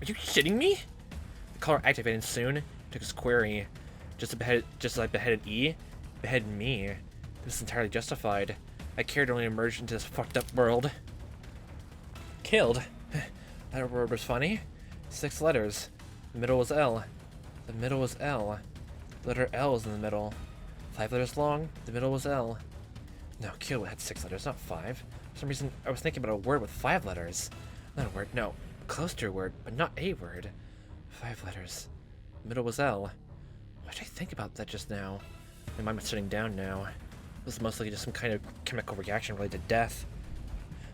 Speaker 1: Are you shitting me? The collar activated soon. It took his query. Just as I beheaded E, beheaded me. It was entirely justified. I cared to only emerge into this fucked up world. Killed. That word was funny. 6 letters. The middle was L. The middle was L. Letter L was in the middle. 5 letters long. The middle was L. No, killed had 6 letters, not 5. For some reason, I was thinking about a word with 5 letters. Not a word, no. Close to a word, but not a word. 5 letters. The middle was L. Why did I think about that just now? My mind was shutting down now. It was most likely just some kind of chemical reaction related to death.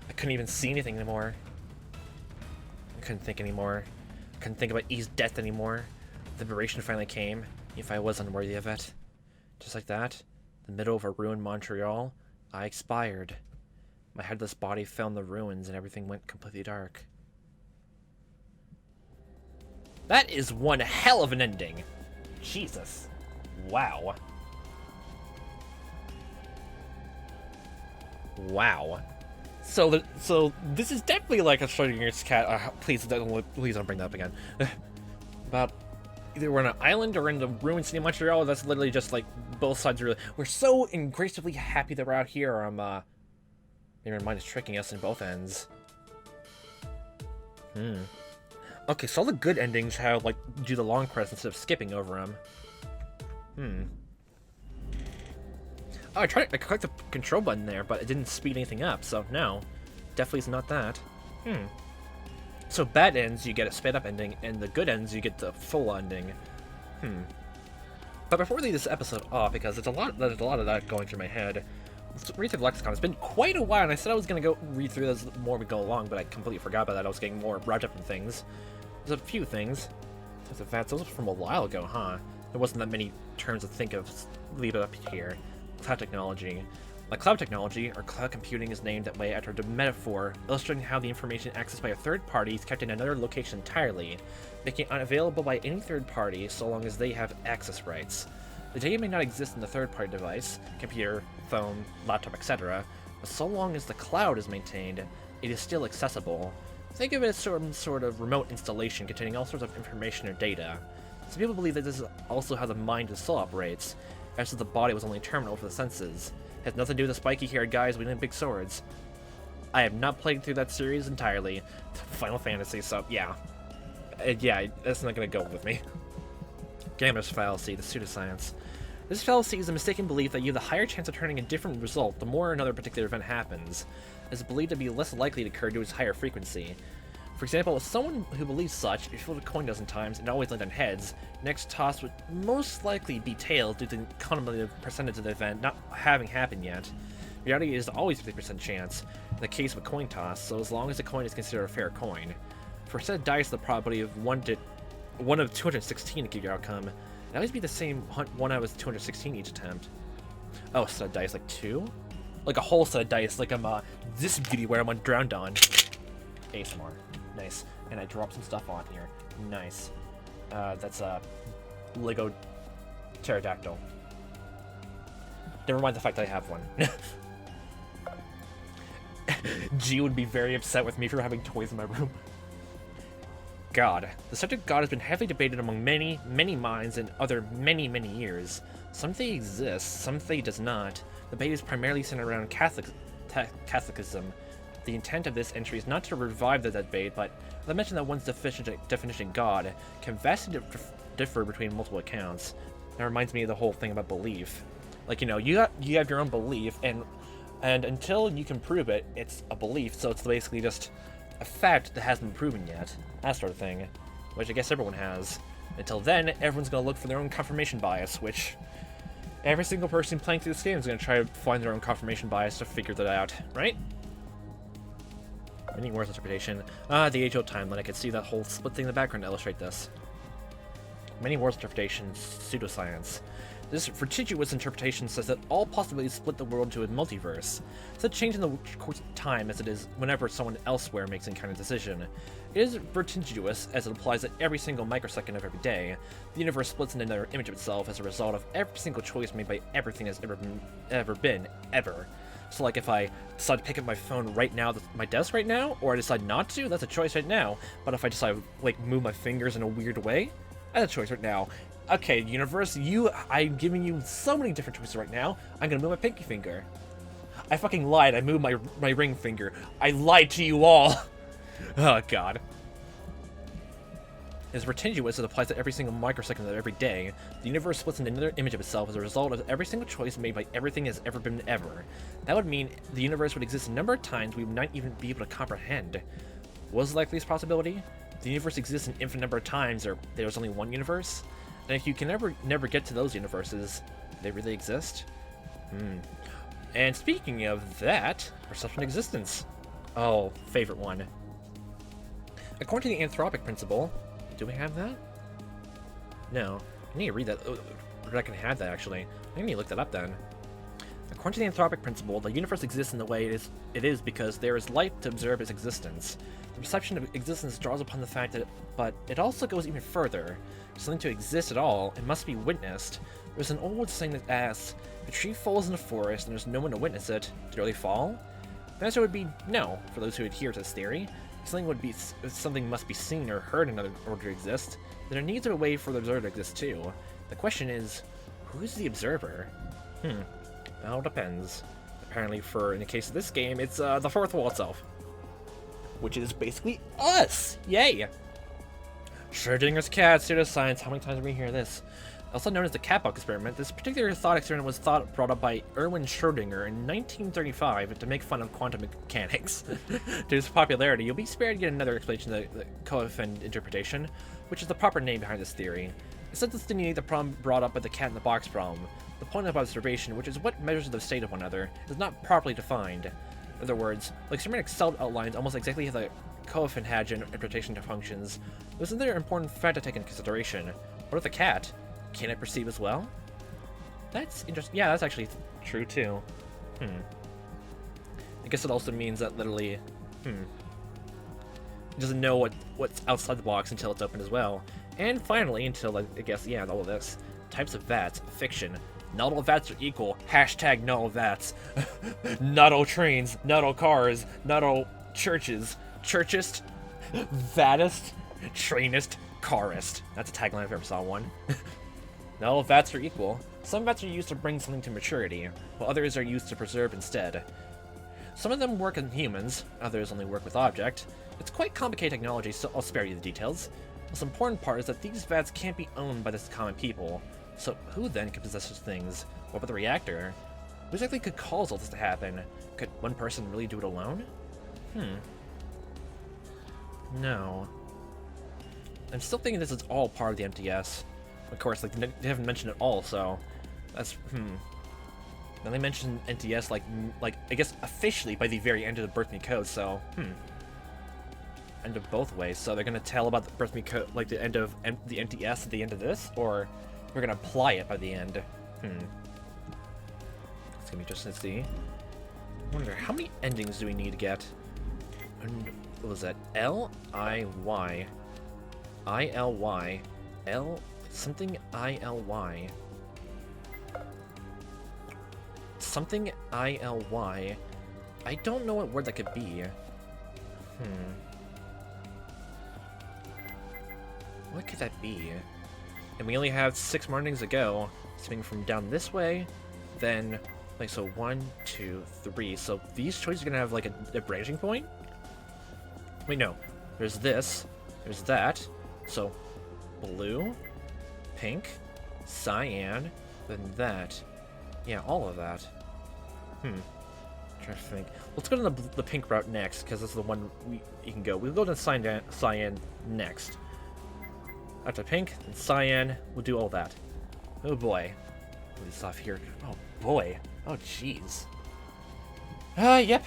Speaker 1: I couldn't even see anything anymore. I couldn't think anymore. I couldn't think about E's death anymore. Liberation finally came, if I was unworthy of it. Just like that, in the middle of a ruined Montreal, I expired. My headless body fell in the ruins and everything went completely dark. That is one hell of an ending. Jesus. Wow. Wow. So this is definitely like a Schrödinger's cat. Please don't bring that up again. About either we're on an island or in the ruined city of Montreal. That's literally just like both sides. We're so ingraciously happy that we're out here. Maybe our mind is tricking us in both ends. Okay, so all the good endings have like do the long credits instead of skipping over them. Oh, I clicked the control button there, but it didn't speed anything up, so no. Definitely is not that. So bad ends, you get a sped up ending, and the good ends, you get the full ending. But before we leave this episode off, because there's a lot of that going through my head, let's read through the lexicon. It's been quite a while, and I said I was going to go read through this more we go along, but I completely forgot about that. I was getting more wrapped up in things. There's a few things. Those were from a while ago, huh? There wasn't that many terms to think of. Leave it up here. Cloud technology. Like cloud technology, or cloud computing is named that way after the metaphor, illustrating how the information accessed by a third party is kept in another location entirely, making it unavailable by any third party so long as they have access rights. The data may not exist in the third-party device, computer, phone, laptop, etc., but so long as the cloud is maintained, it is still accessible. Think of it as some sort of remote installation containing all sorts of information or data. Some people believe that this is also how the mind and soul operates, as if the body was only terminal for the senses. It has nothing to do with the spiky-haired guys wielding big swords. I have not played through that series entirely. Final Fantasy, so yeah. Yeah, that's not gonna go with me. Gamma's fallacy, the pseudoscience. This fallacy is a mistaken belief that you have a higher chance of turning a different result the more another particular event happens. It is believed to be less likely to occur due to its higher frequency. For example, someone who believes such, if you flip a coin a dozen times and always land on heads, next toss would most likely be tails due to the contemplative percentage of the event not having happened yet. Reality is always 50% chance in the case of a coin toss, so as long as the coin is considered a fair coin. For a set of dice, the probability of 1 of 216 to give your outcome, it always be the same 1 out of 216 each attempt. Oh, a set of dice, like 2? Like a whole set of dice, like I'm this beauty where I'm on drowned on. ASMR. Nice. And I dropped some stuff on here. Nice. That's a Lego pterodactyl. Never mind the fact that I have one. G would be very upset with me for having toys in my room. God. The subject God has been heavily debated among many, many minds in other many, many years. Some say he exists, some say he does not. The debate is primarily centered around Catholicism. The intent of this entry is not to revive the debate, but as I mentioned that one's definition of God can vastly differ between multiple accounts. That reminds me of the whole thing about belief. Like, you know, you have your own belief, and until you can prove it, it's a belief, so it's basically just a fact that hasn't been proven yet. That sort of thing. Which I guess everyone has. Until then, everyone's going to look for their own confirmation bias, which every single person playing through this game is going to try to find their own confirmation bias to figure that out, right? Many words interpretation. The age-old timeline. I could see that whole split thing in the background to illustrate this. Many words interpretation, pseudoscience. This Mitzchievous interpretation says that all possibilities split the world into a multiverse. It's a change in the course of time as it is whenever someone elsewhere makes any kind of decision. It is Mitzchievous as it applies that every single microsecond of every day, the universe splits into another image of itself as a result of every single choice made by everything that's ever been. So like if I decide to pick up my phone right now, my desk right now, or I decide not to, that's a choice right now. But if I decide like move my fingers in a weird way, that's a choice right now. Okay, universe, I'm giving you so many different choices right now. I'm gonna move my pinky finger. I fucking lied. I moved my ring finger. I lied to you all. Oh god. As Mitzchievous, it applies to every single microsecond of every day. The universe splits into another image of itself as a result of every single choice made by everything has ever been ever. That would mean the universe would exist a number of times we would not even be able to comprehend. What is the likeliest possibility? The universe exists an infinite number of times, or there's only one universe? And if you can never get to those universes, do they really exist? And speaking of that, perception existence. Oh, favorite one. According to the anthropic principle, do we have that? No. I need to read that. I can have that, actually. I need to look that up, then. According to the anthropic principle, the universe exists in the way it is because there is light to observe its existence. The perception of existence draws upon the fact that but it also goes even further. For something to exist at all, it must be witnessed. There's an old saying that asks, if a tree falls in the forest and there's no one to witness it, did it really fall? The answer would be no, for those who adhere to this theory. If something must be seen or heard in order to exist, then there needs to be a way for the observer to exist too. The question is, who's the observer? It all depends. Apparently, in the case of this game, it's the fourth wall itself. Which is basically us! Yay! Schrodinger's cat, pseudoscience, how many times did we hear this? Also known as the cat box experiment, this particular thought experiment was brought up by Erwin Schrödinger in 1935 to make fun of quantum mechanics. To its popularity, you'll be spared yet another explanation of the coefficient interpretation, which is the proper name behind this theory. It's not to stimulate the problem brought up by the cat in the box problem. The point of observation, which is what measures the state of one another, is not properly defined. In other words, like schematic cell outlines almost exactly how the coefficient Hadron interpretation functions, there's another important fact to take into consideration. What if the cat? Can it perceive as well? That's interesting. Yeah, that's actually true too. I guess it also means that literally, it doesn't know what's outside the box until it's open as well. And finally, until I guess, yeah, all of this. Types of vats. Fiction. Not all vats are equal. Hashtag not all vats. Not all trains. Not all cars. Not all churches. Churchist. Vatist. Trainist. Carist. That's a tagline if I ever saw one. Not all vats are equal. Some vats are used to bring something to maturity, while others are used to preserve instead. Some of them work in humans, others only work with object. It's quite complicated technology, so I'll spare you the details. The most important part is that these vats can't be owned by the common people. So who then could possess such things? What about the reactor? Who exactly could cause all this to happen? Could one person really do it alone? No. I'm still thinking this is all part of the MTS. Of course, like, they haven't mentioned it all, so that's, Then they mentioned NTS like I guess officially by the very end of the Birth Me Code, so end of both ways. So they're gonna tell about the Birth Me Code, like the end of the NTS at the end of this, or they're gonna apply it by the end. It's gonna be interesting to see. I wonder how many endings do we need to get? And what was that? L-I-Y. I-L-Y. L something I-L-Y. Something I-L-Y. I don't know what word that could be. What could that be? And we only have 6 more endings to go. Coming from down this way, then like so 1, 2, 3. So these choices are gonna have like a branching point. Wait, no. There's this. There's that. So blue, pink, cyan, then that. Yeah, all of that. Trying to think. Let's go to the pink route next, because that's the one you can go. We'll go to cyan next. After pink and cyan, we'll do all that. Oh boy. Put this off here. Oh boy. Oh jeez. Yep.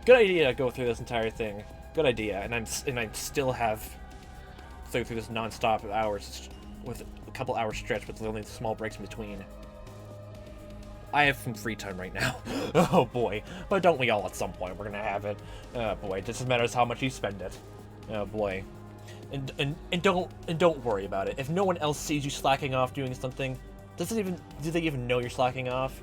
Speaker 1: Good idea to go through this entire thing. Good idea. And I still have through this non-stop hours with a couple hours stretch, with only small breaks in between. I have some free time right now. Oh boy. But don't we all at some point? We're gonna have it. Oh boy. It just matters how much you spend it. Oh boy. And don't worry about it. If no one else sees you slacking off doing something, do they even know you're slacking off?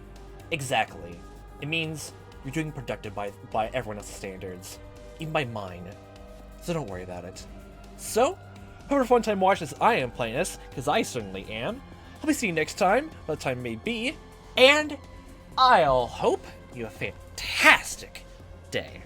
Speaker 1: Exactly. It means you're doing productive by everyone else's standards, even by mine. So don't worry about it. So, have a fun time watching as I am playing this, because I certainly am. I'll be seeing you next time, what the time may be, and I'll hope you have a fantastic day.